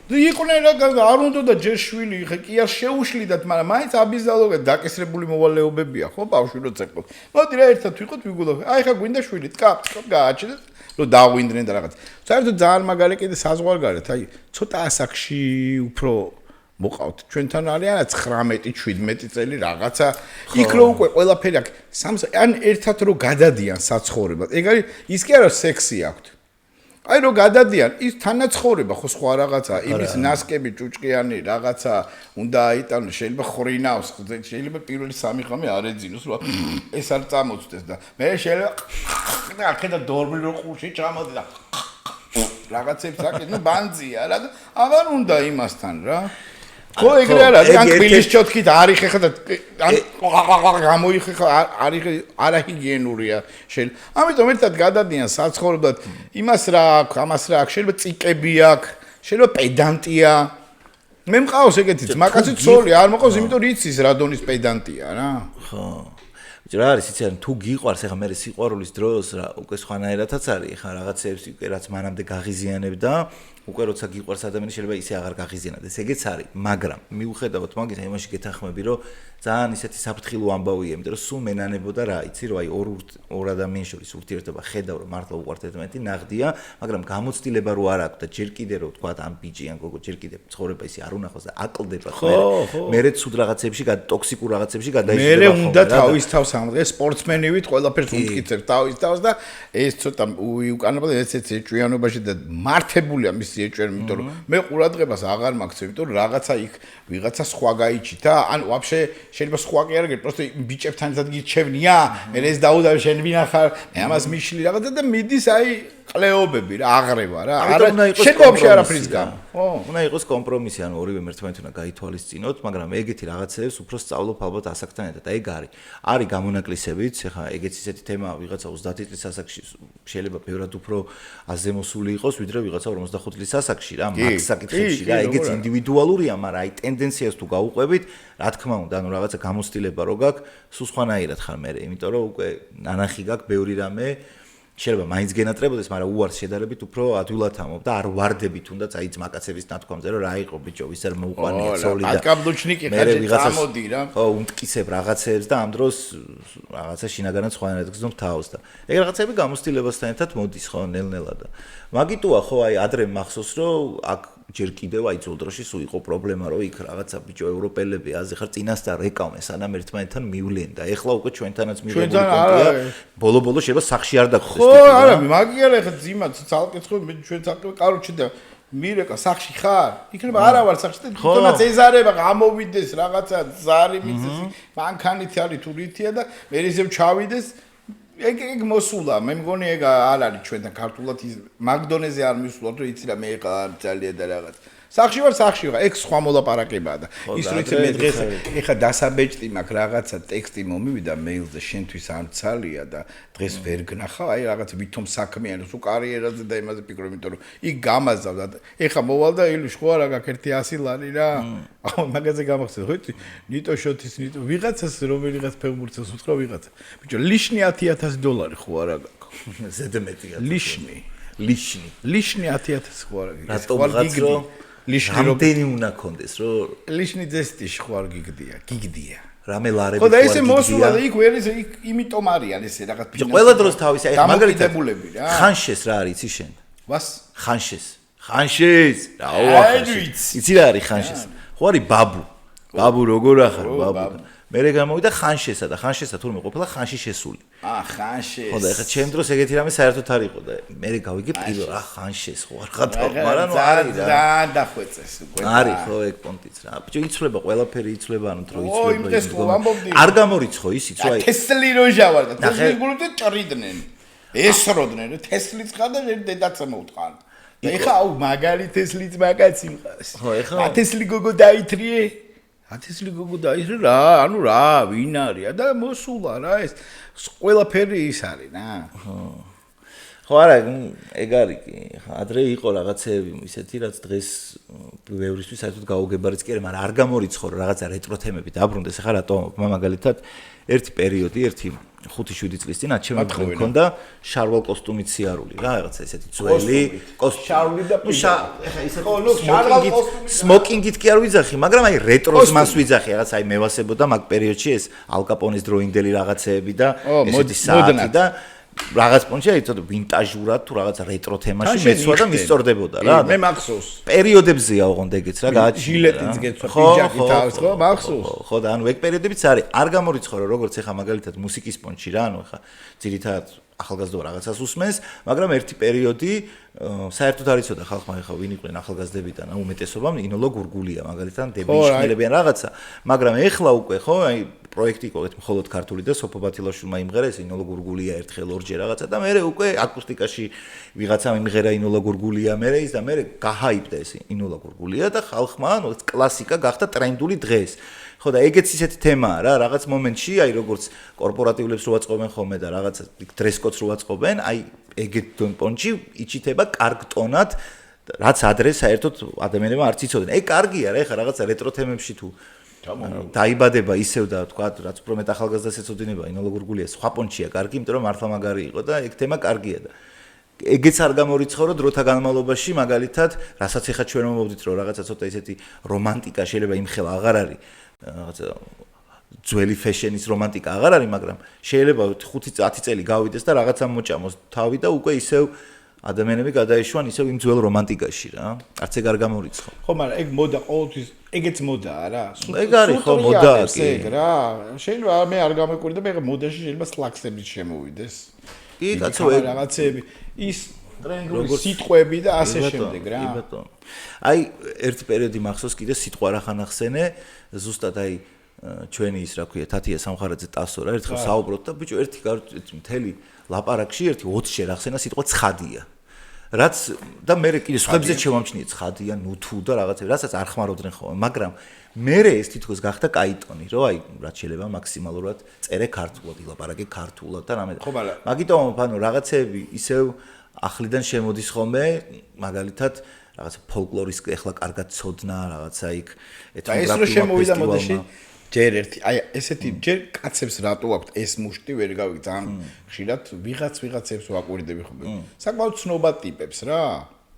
იყვნენ არ უნდა და ჯერ შვილი კი არ შეუშლიდათ, მაგრამ მაინც აბიზალოგად დაკისრებული მოვალეობებია, ხო, ბავშვი როცა ყო. მოდი რა ერთად ვიყოთ ვიგულავ. აი ხა გვინდა შვილი, ტკაპ გააჩინეთ, რომ დაღვინდნენ და რაღაც. საერთოდ ძალიან მაგარი კიდე საზღვარგარეთ, აი ცოტა ასაკში უფრო მოყავთ. ჩვენთან არის 19-17 წელი რაღაცა. იქ რო უკვე ყველაფერი აქ ან ერთად რო გადადიან საცხოვრებლად. ეგ არის ის კი არა სექსი აქვს. აი რო გადადიან ის თანაცხოვრება ხო სხვა რაღაცა იმის ნასკები ჭუჭყიანი რაღაცა უნდა აიტანოს შეიძლება ხრინავს შეიძლება პირველი 3 ღამე არ ეძინოს რომ ეს არ წამოწდეს და მე შეიძლება აქედა დორმი რო ყურში ჩამოდი და რაღაცებს აკეთე ნუ ბანძია რა და აღარ უნდა იმასთან რა ხო ეგრე არა ან კბილის ჩოთქით არის ხე და ან გამოიხე არის არაჰიგიენურია შეიძლება ამიტომ ერთად გადადიან საცხოვრებლად იმას რა აქვს ამას რა აქვს შეიძლება წიკები აქვს შეიძლება პედანტია მე მყავს ეგეთიც მაგაცი ცოლი არ მოყავს იმიტომ რომ იცის რა დონის პედანტია რა
ხო რა არის იცი თუ გიყვარს ეხა მე სიყვარულის დროს რა უკვე სხვანაირადაც არის ეხა რაღაცებს უკვე რაც მანამდე გაღიზიანებ და უკვე როცა გიყვარს ადამიანი შეიძლება ისე აღარ გაღიზიანდეს ეგეც არის მაგრამ მიუხედავად მაგისა იმაში გეთანხმები რომ ძალიან ისეთი საფრთხილო ამბავია იმიტომ რომ სულ მენანებოდა რა იცი რომ აი ორ ადამიანის შორის ურთიერთობა ხედავ რომ მართლა უყვართ ერთმანეთი ნაღდია მაგრამ გამოცდილება რო არ აქვს და ჯერ კიდე რო თქვა ამ ბიჭი ან გოგო ჯერ კიდე ცხოვრება ისე არ უნახოს და აკლდება მერე ცუდ რაღაცებში ტოქსიკურ რაღაცებში გადაიშლება
მერე უნდა თავის თავს ამღეს სპორტსმენივით ყველაფერს უმტკიცებს თავის თავს და ეს ცოტა უკანონოდ ესეც ეჭვიანობაში და მართებულია მის ეჭვენ იმიტომ რომ მე ყურადღებას აღარ მაქვს იმიტომ რომ რაღაცა იქ ვიღაცა სხვა გაიჩითა ან ვაფშე შეიძლება სხვა კი არ გეტყვი просто ბიჭებთან ერთად გიჩევნია მე ეს დაუდავე შენ ვინახარ მე ამას მიშლი რაღაცა და მიდის აი ყლეობები რა აღრევა რა არა შენ ვაფშე არაფრის გამ
ხო უნდა იყოს კომპრომისი ანუ ორივე ერთმანეთს უნდა გაითვალისწინოთ მაგრამ ეგეთი რაღაცებს უფრო სწავლობ ალბათ ასაკთან ერთად და ეგ არის გამონაკლისებიც ეხა ეგეც ისეთი თემა ვიღაცა 30 წლის ასაკში შეიძლება ბევრად უფრო აზემოსული იყოს ვიდრე ვიღაცა 45 წლის ასაკში რა მაგ საკითხებში რა ეგეც ინდივიდუალურია მაგრამ აი ტენდენციას თუ გაუყვებით რა თქმა უნდა ანუ რაღაცა გამოცდილება რო გაქვს სულ სხვანაირად ხარ მე იმიტომ რომ უკვე ნანახი გაქვს ბევრი რამე შეიძლება მაინც გენატრებოდეს, მაგრამ უარს შედარებით უფრო ადვილად ამობ და არ ვარდები თუნდაც აი ძმაკაცების ნათქვამზე, რომ რა იყო ბიჭო, ვის არ მოუყვანია ცოლი და
აკაბლუჩნიკი ხაჭი წამოდი რა.
ხო, უმტკიცებ რაღაცებს და ამ დროს რაღაცა შინაგანად სხვანაირად გზნობ თავს და ეგ რაღაცები გამოცდილებასთან ერთად მოდის ხო ნელ-ნელა და მაგიტოა ხო აი ადრე მახსოვს რომ აქ ჯერ კიდევ აი ძველ დროში სულ იყო პრობლემა რომ იქ რაღაცა ბიჭო ევროპელები აზე ხარ წინასწარ ეკავნენ სანამ ერთმანეთთან მივლენ და ეხლა უკვე ჩვენთანაც მივლენ კონტია ბოლო-ბოლო შეიძლება სახში არ დაგხვდეს
ხო არა მაგი არა ეხლა ძიმა ცალკე ხო ჩვენ ცალკე კაროჩი და მირეკა სახში ხარ იქნება არა ვარ სახში და თვითონაც ეზარება გამოვიდეს რაღაცა ზარი მიწეს მანქანით არის თუ რითია და მე ისევ ჩავიდეს ეგ მოსულა მე მგონი ეგ არ არის ჩვენთან ქართულად ის მაგდონეზე არ მისულოთ რომ იცი რა მე ხარ ძალიან და რაღაც სახში ვარ ეგ სხვა მოლაპარაკებაა და ის რომ იცი მე დღეს ეხა დასაბეჭდი მაქვს რაღაცა ტექსტი მომივიდა მეილზე შენთვის არცალია და დღეს ვერ გნახავ აი რაღაც ვითომ საქმიანი სულ კარიერაზე და იმაზე ფიქრობ იმიტომ რომ იქ გამაზავ და ეხა მოვალ და ილუშ ხო არა გაქერთი 100 ლარი რა აუ მაგაზე გამახსენე ხო იცი ნიტო შოთის ნიტო ვიღაცას რომელიღაც ფეხბურთელს უთხრა ვიღაცა ბიჭო ლიშნი $10,000 ხო არა გაქვს
ზედმეტია
ლიშნი
ლიშნი
$10,000 ხო არა
რატომ გაცრო
ლიშნი
რამდენი უნდა კონდეს რომ
ლიშნი ძესტიში ხوار გიგდია
რამე ლარები
ხო და ესე მოსულა და იქ ვერ ის იმიტომ არიან ესე რაღაც
ფინანსი ყველა დროს თავისი აი მაგალითად
რა
ხანშეს რა არის იცი შენ
ვას
ხანშეს იცი რა არის ხანშეს ხო არის ბაბუ როგორ ახარ ბაბუ მერე გამოვიდა ხანშესა და ხანშესა თურმე ყოფილა ხანში შესული
ხანშეს
ხო და ეხლა ჩემ დროს ეგეთი რამე საერთოდ არ იყო და მერე გავიგე პირველ ხანშეს ხო არ ხატავ მაგრამ ნუ არის
რა დახვეწეს უკვე
არის ხო ეგ პონტიც რა ბიჭო იცვლება ყველაფერი იცვლება ანუ დრო
იცვლება
არ გამორიცხო ისიც ვაი
თესლი როჟა ვარ და თესლის გულზე ჭრიდნენ ესროდნენ თესლიც ხარ და დედაც მოუტყან და ეხლა აუ მაგარი თესლიც მაგაც იმყავს
ხო ეხლა
თესლი გოგო დაითრიე ათესლი გოგო დაითრიე რა ანუ რა ვინ არის და მოსულა რა ეს ყველაფერი ის არის რა
ხო არა ეგ არის კი ადრე იყო რაღაცეები ისეთი რაც დღეს ბევრისთვის საერთოდ გაუგებარიც კი არა მაგრამ არ გამორიცხო რაღაცა რეტრო თემები დაბრუნდეს ახლა რატომ მაგალითად ერთი პერიოდი ერთი 5-7 წლის წინ ჩემი მქონდა შარვალ კოსტუმით სიარული რა რაღაცა ესეთი ძველი
შარული და
ეხა ისეთი სმოკინგით კი არ ვიძახი მაგრამ აი რეტროს მას ვიძახი რაღაც აი მევასებოდა მაგ პერიოდში ეს ალკაპონის დროინდელი რაღაცეები და ესეთი საათი და რაღაც პონჩი აი ცოტა ვინტაჟურად თუ რაღაც რეტრო თემაში მეცვა და მისწორდებოდა რა
მე მახსოვს
პერიოდებზეა ოღონდ ეგეც რა გააჩნია
ჟილეტიც გეცვა პიჯაკი თავის ხო მახსოვს
ხო და ანუ ეგ პერიოდებიც არის არ გამორიცხო რომ როგორც ეხა მაგალითად მუსიკის პონჩი რა ანუ ეხა ძირითადად ახალგაზრდა რაღაცას უსმენს მაგრამ ერთი პერიოდი საერთოდ არ იცოდა ხალხმა ეხა ვინ იყვნენ ახალგაზრდებიდან უმეტესობამ ინოლო გურგულია მაგალითად დებიჩნელებიან რაღაცა მაგრამ ეხლა უკვე ხო აი პროექტი იყო მხოლოდ ქართული და სოფო ბათილაშვილმა იმღერა ეს ინოლო გურგულია ერთხელ ორჯერ რაღაცა და მე უკვე აკუსტიკაში ვიღაცა იმღერა ინოლო გურგულია მე ის და მე გაჰაიპდა ეს ინოლო გურგულია და ხალხმა ანუ კლასიკა გახდა ტრენდული დღეს ხო და ეგეც ისეთი თემაა რა რაღაც მომენტში აი როგორც კორპორატიულებს რო აწყობენ ხოლმე და რაღაცა დრესკოდს რო აწყობენ აი ეგეთ პონჩი იჩითება კარგ ტონად რაც ადრე საერთოდ ადამიანებმა არც იცოდნენ ეგ კარგია რა ეხა რაღაცა რეტრო თემებში თუ დაიბადება ისევ და თქვა რაც უფრო მეტ ახალგაზრდას ეწოდინება ინოლო გურგულია სხვა პონჩია კარგი იმიტომ რომ მართლა მაგარი იყო და ეგ თემა კარგია და ეგეც არ გამორიცხო რომ დროთა განმავლობაში მაგალითად რასაც ეხა ჩვენ მომოვდით რომ რაღაცა ცოტა ისეთი რომანტიკა შეიძლება იმხელა აღარ არის რაღაცა ძველი ფეშენის რომანტიკა აღარ არის მაგრამ შეიძლება 5-10 წელი გავიდეს და რაღაცა მოჭამოს თავი და უკვე ისევ ადამიანები გადაეშვან ისევ იმ ძველ რომანტიკაში რა არც ეგ არ გამორიცხო
ხო მაგრამ ეგ მოდა ყოველთვის ეგეც მოდაა რა
ეგ არის ხო მოდაა კი
ეგ რა შეიძლება მე არ გამეკვირდა მე მოდაში შეიძლება სლაქსები შემოვიდეს
კი კაცო ეგ
რაღაცები ის ტრენდული სიტყვები და ასე შემდეგ რა
კი ბატონო აი ერთი პერიოდი მახსოვს კიდე სიტყვა რა ხანახსენე ზუსტად აი ჩვენი ის რა ქვია თათია სამხარაძე ტასო რა ერთხელ საუბრობთ და ბიჭო ერთი მთელი ლაპარაკში ერთი 20 შერახსენა სიტყვა ცხადია რაც და მე კიდე სხვებზე შევამჩნიე ცხადია ნუთუ და რაღაცები რასაც არ ხმარობდნენ ხოლმე მაგრამ მე ეს თითქოს გახდა კაიტონი რომ აი რაც შეიძლება მაქსიმალურად წერე ქართულად ილაპარაკე ქართულად და რამე მაგიტომ ანუ რაღაცები ისევ ახლიდან შემოდის ხოლმე მაგალითად რაღაცა ფოლკლორის ეხლა კარგად ცოდნა რაღაცა იქ
ეთნოგრაფიული ფესტივალი ჯერ ერთი აი ესეთი ჯერ კაცებს რატო აქვს ეს მუშტი ვერ გავიგე ძალიან ხშირად ვიღაცებს ვაკვირდები ხოლმე საკმაოდ ცნობა ტიპებს რა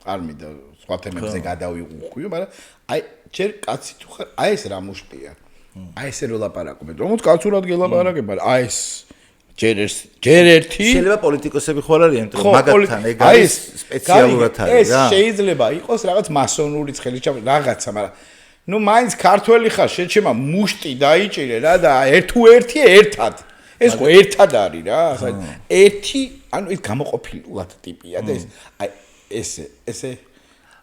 არ მინდა სხვა თემებზე გადავიღუხიო მაგრამ აი ჯერ კაცი თუ ხარ აი ეს რა მუშტია აი ესე რო ლაპარაკობენ რომაც კაცურად გელაპარაკებ მაგრამ აი ეს ჯერ ერთი
შეიძლება პოლიტიკოსები ხო არ არიან მაგრამ მაგათთან ეგ არის სპეციალურად არის რა
ეს შეიძლება იყოს რაღაც მასონური ცხელი რაღაცა მაგრამ ну მაინც ქართველი ხარ შეჩემა მუშტი დაიჭირე რა და ერთ-ერთი ერთად ეს ხო ერთად არის რა ერთი ანუ ეს გამოყოფილად ტიპია და ეს აი ესე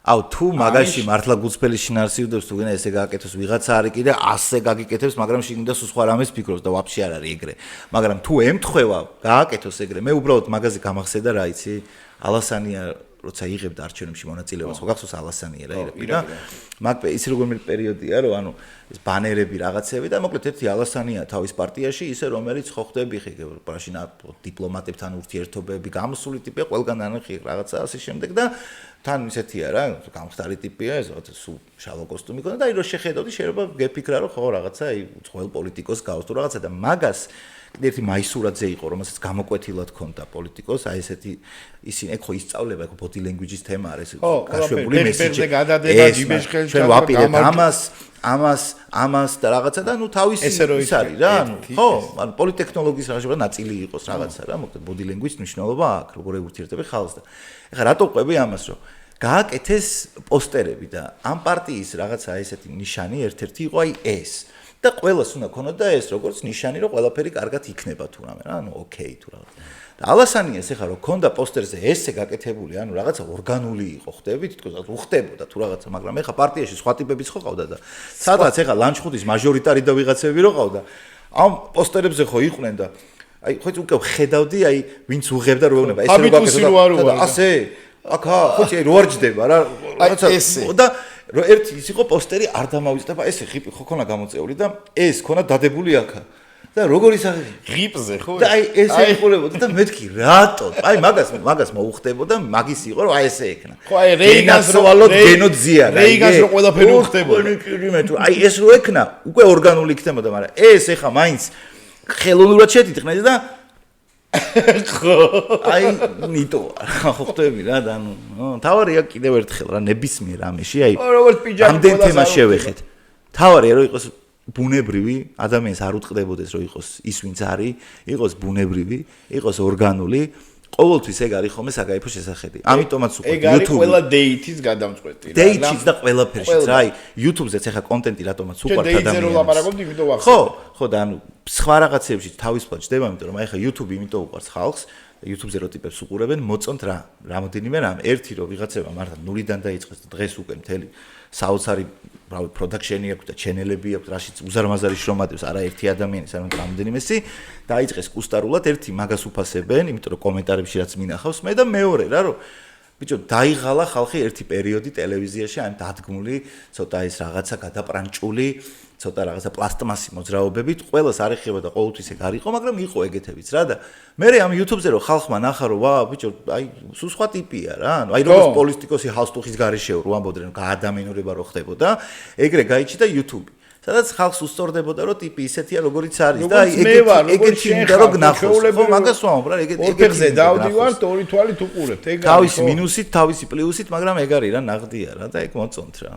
აუ თუ მაგაში მართლა გულწრფელი შინარსიუდებს თუ გინდა ესე გააკეთოს ვიღაცა არის კიდე ასე გაგიკეთებს მაგრამ შეგინდა სხვა რამეს ფიქრობს და ვაფშე არ არის ეგრე მაგრამ თუ ემთხვევა გააკეთოს ეგრე მე უბრალოდ მაგაზე გამახსენდა რა იცი ალასანია როცა იღებდა არჩევნებში მონაწილეობას ხო გახსოვს ალასანია რა ირები და მაგ ისი როგორი პერიოდია რომ ანუ ეს ბანერები რაღაცები და მოკლედ ერთი ალასანია თავის პარტიაში ისე რომელიც ხო ხდები პრაშინა დიპლომატებთან ურთიერთობები გამოსული ტიპია ყველგან ანახი რაღაცა ასე შემდეგ და თან ისეთია რა გამხდარი ტიპია ეს სულ შალო კოსტუმი ქონდა და აი რომ შეხედავდი შეიძლება გეფიქრა რომ ხო რაღაცა აი ძველ პოლიტიკოს გავს თუ რაღაცა და მაგას კიდე ერთი მაისურაძე იყო, რომელსაც გამოკვეთილად ჰქონდა პოლიტიკოს, აი ესეთი ისინი ხო ისწავლება, ხო body language-ის თემა არის გაშვებული მესიჯი. ჩვენ ვაპირებთ ამას და რაღაცა და ნუ თავისი ის არის რა, ხო, ანუ პოლიტექნოლოგიის რაღაცა ნაწილი იყოს რაღაცა რა, მოკლედ body language-ის მნიშვნელობა აქვს, როგორ ურთიერთები ხალხს და ეხლა რატო ყვები ამას, რომ გააკეთეს პოსტერები და ამ პარტიის რაღაცა ესეთი ნიშანი ერთ-ერთი იყო აი ეს. და ყველას უნდა ქონოდა ეს როგორც ნიშანი, რომ ყველაფერი კარგად იქნება თუ რამე რა, ანუ ოკეი თუ რაღაც. და ალასანიას ეხლა რომ ქონდა პოსტერზე ესე გაკეთებული, ანუ რაღაცა ორგანული იყო, ხდები, თითქოს უხდებოდა თუ რაღაცა, მაგრამ ეხლა პარტიაში სხვა ტიპებიც ხო ყავდა და სადღაც ეხლა ლანჩხუთის მაჟორიტარი და ვიღაცები რო ყავდა, ამ პოსტერებზე ხო იყვნენ და აი ხო უკვე ხედავდი, აი ვინც უღებდა რო ეუბნება, ესე რო გაკეთდა, ასე აკა, ხო აი რო არ ჯდება რა, რაღაცა და რო ერთი ის იყო პოსტერი არ დამავიწყდება, ესე ღიპი ხო ქონა გამოწეული და ეს ქონა დადებული აქა. და როგორ ისახი
ღიპზე ხო?
და აი ესე იყურებოდა და მეთქი რატო? აი მაგას მოუხდებოდა, მაგის იყო რომ აი ესე ექნა.
ხო აი რეიგანს რო
ვალოდ გენოძია რა.
რეიგანს რო ყველაფერი უხდებოდა.
აი ეს რო ექნა, უკვე ორგანული იქნებოდა, მაგრამ ეს ეხა მაინც ხელოვნურად შეთითხრნეს და ხო აი ნიტო ხო ხტები რა და ანუ თავარია კიდევ ერთხელ რა ნებისმიერ ამეში აი
როგორც პიჯამი
ამდენ თემას შევეხეთ თავარია რომ იყოს ბუნებრივი ადამიანს არ უტყდებოდეს რომ იყოს ის ვინც არის იყოს ბუნებრივი იყოს ორგანული ყოველთვის ეგ არის ხოლმე საკაიფო შესახედი ამიტომაც უკვე
YouTube ეგ არის ყველა დეითის გადამწყვეტი რა
დეითის და ყველაფერშიც რა აი YouTube-ზეც ახლა კონტენტი რატომაც უყვართ ადამიანს ხო და ანუ სხვა რაღაცებში თავისუფლად ჯდება იმიტომ რომ აი ახლა YouTube იმიტომ უყვარს ხალხს YouTube-ზე რო ტიპებს უყურებენ მოწონთ რა რამოდენიმე რამ ერთი რო ვიღაცება მართლა ნულიდან დაიწყეს და დღეს უკვე მთელი საოცარი რავი პროდაქშენი აქვს და ჩენელები აქვს რაშიც უზარმაზარი შრომადებს არაერთი ადამიანის არ უნდა რამოდენიმესი დაიწყეს კუსტარულად ერთი მაგას უფასებენ იმიტომ რომ კომენტარებში რაც მინახავს მე და მეორე რა რომ ბიჭო დაიღალა ხალხი ერთი პერიოდი ტელევიზიაში ამ დადგმული ცოტა ის რაღაცა გადაპრანჭული ცოტა რაღაცა პლასტმასი მოძრაობებით ყველას არ ეხება და ყოველთვის ეგ არ იყო მაგრამ იყო ეგეთებიც რა და მე ამ YouTube-ზე რომ ხალხმა ნახა რომ ვა ბიჭო აი სულ სხვა ტიპია რა ანუ აი როგორც პოლიტიკოსი ჰალსტუხის გარეშეო რო ამბობდნენ რომ გაადამიანურება რო ხდებოდა ეგრე გაიჩი და YouTube სადაც ხალხს უსწორდებოდა რომ ტიპი ისეთია როგორიც არის და აი ეგეთი უნდა რომ გნახოს ხო მაგას ვამბობ რა ეგეთი
ორფერზე დავდივართ ორი თვალით უყურებთ ეგ არის
თავისი მინუსით თავისი პლუსით მაგრამ ეგ არის რა ნაღდია რა და ეგ მოწონთ რა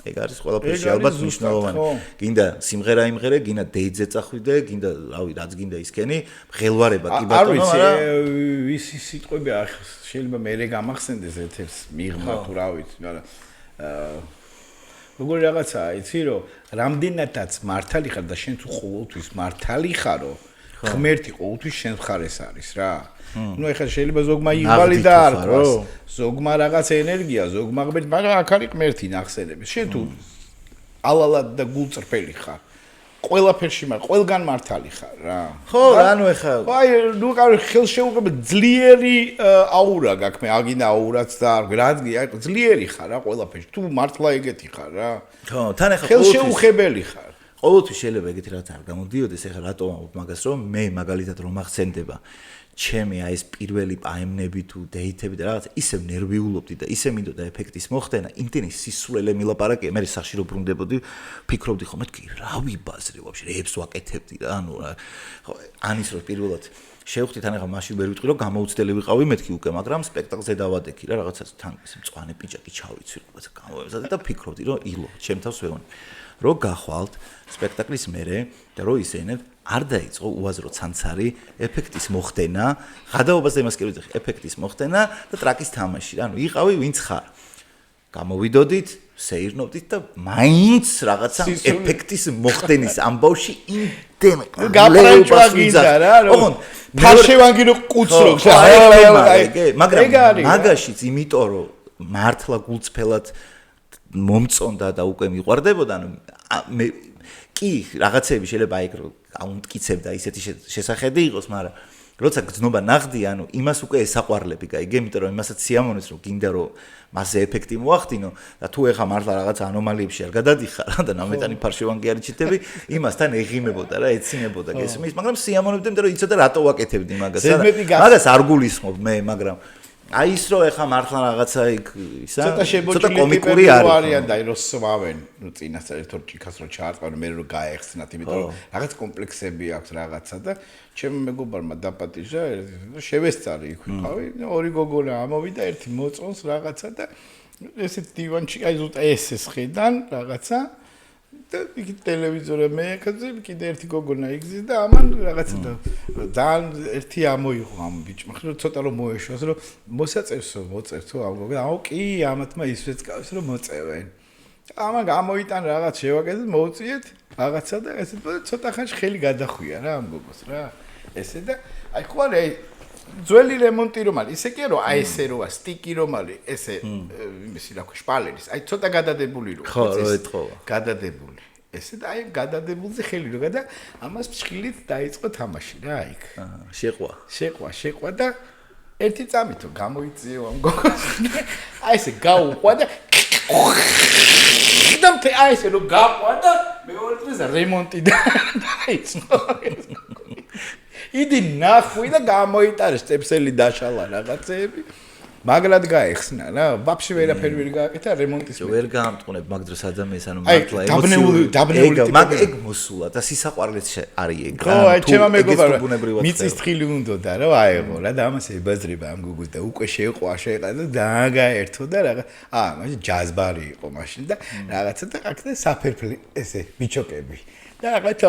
ეგ არის ყველაფერში ალბათ მნიშვნელოვანი. გინდა სიმღერა იმღერე, გინდა დეიძე წახვიდე, გინდა რავი რაც გინდა ისქენი, ღელვარება კი ბატონო,
არა ვისი სიტყვები შეიძლება მე გამახსენდეს ერთ-ერთ მიღმა თუ რა ვიცი, მაგრამ როგორი რაღაცაა, იცი რომ რამდენადაც მართალი ხარ და შენ თუ ყოველთვის მართალი ხარო, ღმერთი ყოველთვის შენ მხარეს არის რა. ну ეხლა შეიძლება ზოგმა იღბალი და არ ყოს ზოგმა რაღაც ენერგია ზოგმა ღმერთი მაგრამ აქ არის ღმერთი ნახსენები შენ თუ ალალად და გულწრფელი ხარ ყველაფერში მაგრამ ყველგან მართალი ხარ რა
ხო ანუ ეხლა
აი ნუ კარი ხელშეუღებელი ძლიერი აურა გაქვს მე აგინა აურაც და რადგან აი ძლიერი ხარ რა ყველაფერში თუ მართლა ეგეთი ხარ რა
ხო თან ეხლა
ხელშეუღებელი ხარ
ყოველთვის შეიძლება ეგეთი რაღაც არ გამოდიოდეს ეხლა რატომ ამბობ მაგას რომ მე მაგალითად რომ ახსენდება ჩემი აი ეს პირველი პაემნები თუ დეითები და რაღაც ისევ ნერვიულობდი და ისე მინდოდა ეფექტის მოხდენა იმდენი სისულელე მილაპარაკე მე სახში რო ბრუნდებოდი ფიქრობდი ხომ მეთქი რა ვიბაზრე ვაფშე რეებს ვაკეთებდი რა ანუ ხო ანის რო პირველად შევხვდი თან ახლა მაშინ ვერ ვიტყვი რომ გამოუცდელი ვიყავი მეთქი უკვე მაგრამ სპექტაკლზე დავადექი რა რაღაცა თან ისე მწვანე პიჭაკი ჩავიცი რაღაცა გამოვეზადე და ფიქრობდი რომ ილო ჩემ თავს ვეუბნები რო გახვალთ სპექტაკლის მერე და რო ისენებ არ დაიწყო უაზრო ცანცარი ეფექტის მოხდენა, გადაობაზე იმას კი ვიძახ, ეფექტის მოხდენა და ტრაკის თამაში. ანუ იყავი ვინც ხარ. გამოვიდოდით, სეირნობდით და მაინც რაღაცა ეფექტის მოხდენის ამბავში იმდენ
გაპრანჭვა გინდა რა, რომ ფარშევანგი რო ყუცრო,
მაგრამ მაგაშიც იმიტომ რომ მართლა გულწრფელად მომწონდა და უკვე მიყვარდებოდა, ანუ მე კი რაღაცები შეიძლება აი აუნტკიცებდა ისეთი შესახედი იყოს, მაგრამ როცა გძნობა ნაღდი, ანუ იმას უკვე ესაყვარლები, გაიგე, იმიტომ რომ იმასაც სიამოვნეს რომ გინდა რომ მასზე ეფექტი მოახდინო და თუ ეხა მართლა რაღაც ანომალიებში არ გადადიხარ და ნამეტანი ფარშევანგი არ იჩიტები, იმასთან ეღიმებოდა რა, ეცინებოდა გესმის, მაგრამ სიამოვნებდი, იმიტომ რომ იცოდა რატო ვაკეთებდი მაგას. მაგას არ გულისხმობ მე, მაგრამ აი ის რო ეხა მართლა რაღაცა იქ ისა
ცოტა კომიკური არიან და რო სვავენ ნუ წინასწარ ერთ-ერთ ჭიქას რო ჩაარტყავენ მე რო გაეხსნათ იმიტომ რომ რაღაც კომპლექსები აქვს რაღაცა და ჩემი მეგობარმა დაპატიჟა შევესწარი იქ ვიყავი ორი გოგონა ამოვიდა ერთი მოწონს რაღაცა და ესე დივანში აი ზუსტ ეს ხედან რაღაცა და იქ ტელევიზორზე მექაძე კიდე ერთი გოგონა იგზის და ამან რაღაცა და ძალიან ერთი ამოიღო ამ ბიჭმა ხო ცოტა რომ მოეშვას რომ მოსაწევსო მოწევთო ამ გოგონა აუ კი ამათმა ისვეც ყავს რომ მოწევენ ამან გამოიტან რაღაც შევაკეთეთ მოუწიეთ რაღაცა და ესე ცოტა ხანში ხელი გადახვია რა ამ გოგოს რა ესე და აი ხო არა ძველი რემონტი რომ არის ისე კი რომ აი ესე როა სტიკი რომ არის ესე იმისი რა ქვია შპალერის აი ცოტა გადადებული რო
ხო რო ეთხოვა
გადადებული ესე და აი გადადებულზე ხელი რო გადა ამას ფშხილით დაიწყო თამაში რა იქ შეყვა და ერთი წამითო გამოიწიო ამ გოგოს აი ესე გაუყვა და აი ესე რომ გაყვა და მეორე დღეს რემონტი დაიწყო იდი ნახვი და გამოიტარეს წეფსელი დაშალა რაღაცეები მაგრად გაეხსნა რა ვაფშე ვერაფერი ვერ გააკეთა რემონტის
ვერ გაამტყუნებ მაგ დროს ადამიანს ანუ მართლა ემოციური მაგ ეგ მოსულა და სისაყვარლეც არის ეგ
ხო აი ჩემო მეგობარო მიწის თხილი უნდოდა რა აიღო რა და ამას ებაზრება ამ გუგუს და უკვე შეყვა და დააგაერთო და რაღაც მაშინ ჯაზბარი იყო მაშინ და რაღაცა და აქ და საფერფლი ესე ბიჩოკები და რაღაცა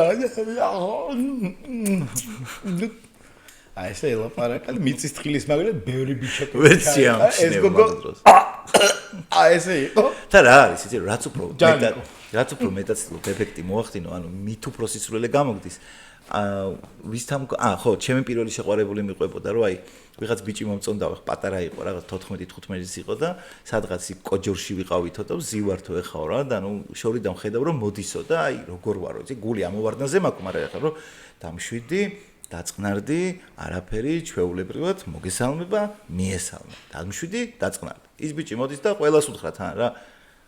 აი ესე ელაპარაკა და მიწის თხილის მაგრამ ბევრი ბიჩაკი
ვერცია
ეს გოგო აი ესე იყო
და რა არის იცი რაც უფრო მეტად ეფექტი მოახდინო ანუ მით უფრო სიცრუელე გამოგდის ვისთან ხო ჩემი პირველი შეყვარებული მიყვებოდა რომ აი ვიღაც ბიჭი მომწონდა პატარა იყო რაღაც 14-15-ის იყო და სადღაც იქ კოჯორში ვიყავითო და ზივართო ეხაო რა და ნუ შორიდან ხედავ რომ მოდისო და აი როგორ ვარო იცი გული ამოვარდნაზე მაქვს მაგრამ ეხლა რომ დამშვიდი დაწყნარდი არაფერი ჩვეულებრივად მოგესალმება მიესალმე დამშვიდი დაწყნარდი ის ბიჭი მოდის და ყველას უთხრა თან რა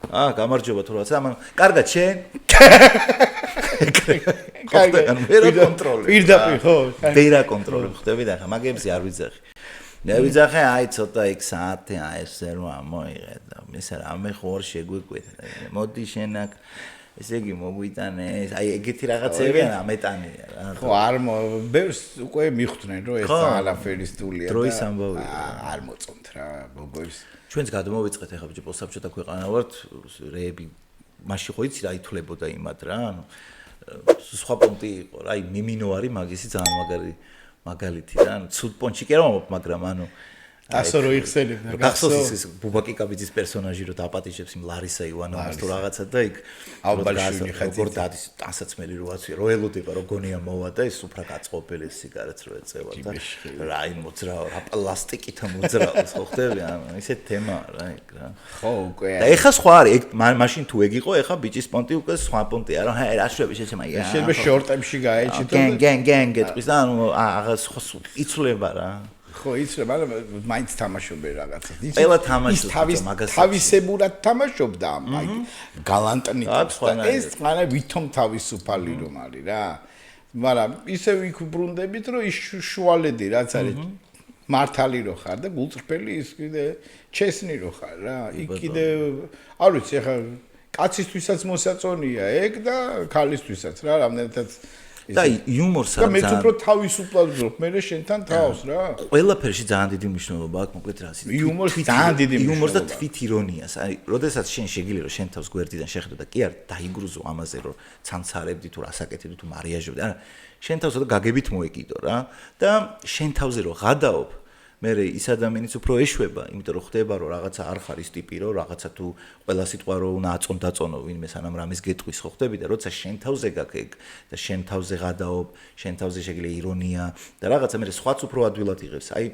გამარჯობა თუ რაღაცა ამან კარგად შენ კარგად ვერა კონტროლი
პირდაპირ ხო
ვერა კონტროლი ხდები და ხა მაგებზე არ ვიძახი მე ვიძახე აი ცოტა იქ საათი აი ესე რომ ამოიღე და მესა რამე ხوار შეგვიკვეთა მოდი შენ აქ ესე იგი მოგვიტანე აი ეგეთი რაღაცები არა მეტანია რა
ხო არ ბევრს უკვე მიხვდნენ რომ ეს ალაფერი სტულია და
დროის ამბავი
არ მოწონთ რა გოგოებს
ჩვენც გადმოვიწყეთ ახლა ბიჭო პოსტსაბჭოთა ქვეყანა ვართ რეები მაშინ ხო იცი რა ითვლებოდა იმად რა ანუ სხვა პონტი იყო რა აი მიმინო არის მაგისი ძალიან მაგალითი რა ანუ ცუდ პონჩი კი არ მომობ მაგრამ ანუ
ასო რო იხსენებდა
გახსოვს ის ბუბაკი კაბიძის პერსონაჟი რო დაპატიჟებს იმ ლარისა ივანოვას თუ რაღაცა და იქ
ალბალშვილი
როგორ დადის ტანსაცმელი რო აცვია რო ელოდება რო გონია მოვა და ის უფრო გაწყობილი სიგარეტს რო ეწევა და რა აი მოძრაო რა პლასტიკით მოძრაობს ხო ხდები ანუ ისეთ თემაა რა იქ რა
ხო უკვე
და ეხა სხვა არის ეგ მაშინ თუ ეგ იყო ეხა ბიჭის პონტი უკვე სხვა პონტია რა რა შვები შეცემაია
შეიძლება შორტებში გაეჩიტო
გენ გეტყვის და ანუ აღას იცვლება რა
ხო იცლება მაგრამ მაინც თამაშობე რაღაცა
ყველა თამაშობს
მაგას თავისებურად თამაშობდა აი გალანტნით ეს ყველა ვითომ თავისუფალი რომ არის რა მაგრამ ისე იქ ბრუნდებით რომ ის შუალედი რაც არის მართალი რო ხარ და გულწრფელი ის კიდე ჩესნი რო ხარ რა იქ კიდე არ ვიცი ახლა კაცისთვისაც მოსაწონია ეგ და ქალისთვისაც რა რამდენადაც
და იუმორს
და მე უფრო თავისუფლად ვზრობ მე შენთან თავს რა
ყველაფერში ძალიან დიდი მნიშვნელობა აქვს მოკლედ რა
იუმორს ძალიან დიდი
იუმორს და თვით ირონიას აი როდესაც შენ შეგიძლია რომ შენ თავს გვერდიდან შეხედო და კი არ დაიგრუზო ამაზე რომ ცანცარებდი თუ რასაკეთებდი თუ მარიაჟებდი არა შენ თავს და გაგებით მოეკიდო რა და შენ თავზე რომ ღადაობ მე ის ადამიანიც უფრო ეშვება, იმიტომ რომ ხდება რომ რაღაცა არ ხარ ის ტიპი რომ რაღაცა თუ ყველა სიტყვა რომ უნდა აწონდაწონო ვინმე სანამ რამის გეტყვის ხო ხდები და როცა შენ თავზე გაქვს ეგ და შენ თავზე ღადაობ, შენ თავზე შეგიძლია ირონია და რაღაცა მე სხვაც უფრო ადვილად იღებს. აი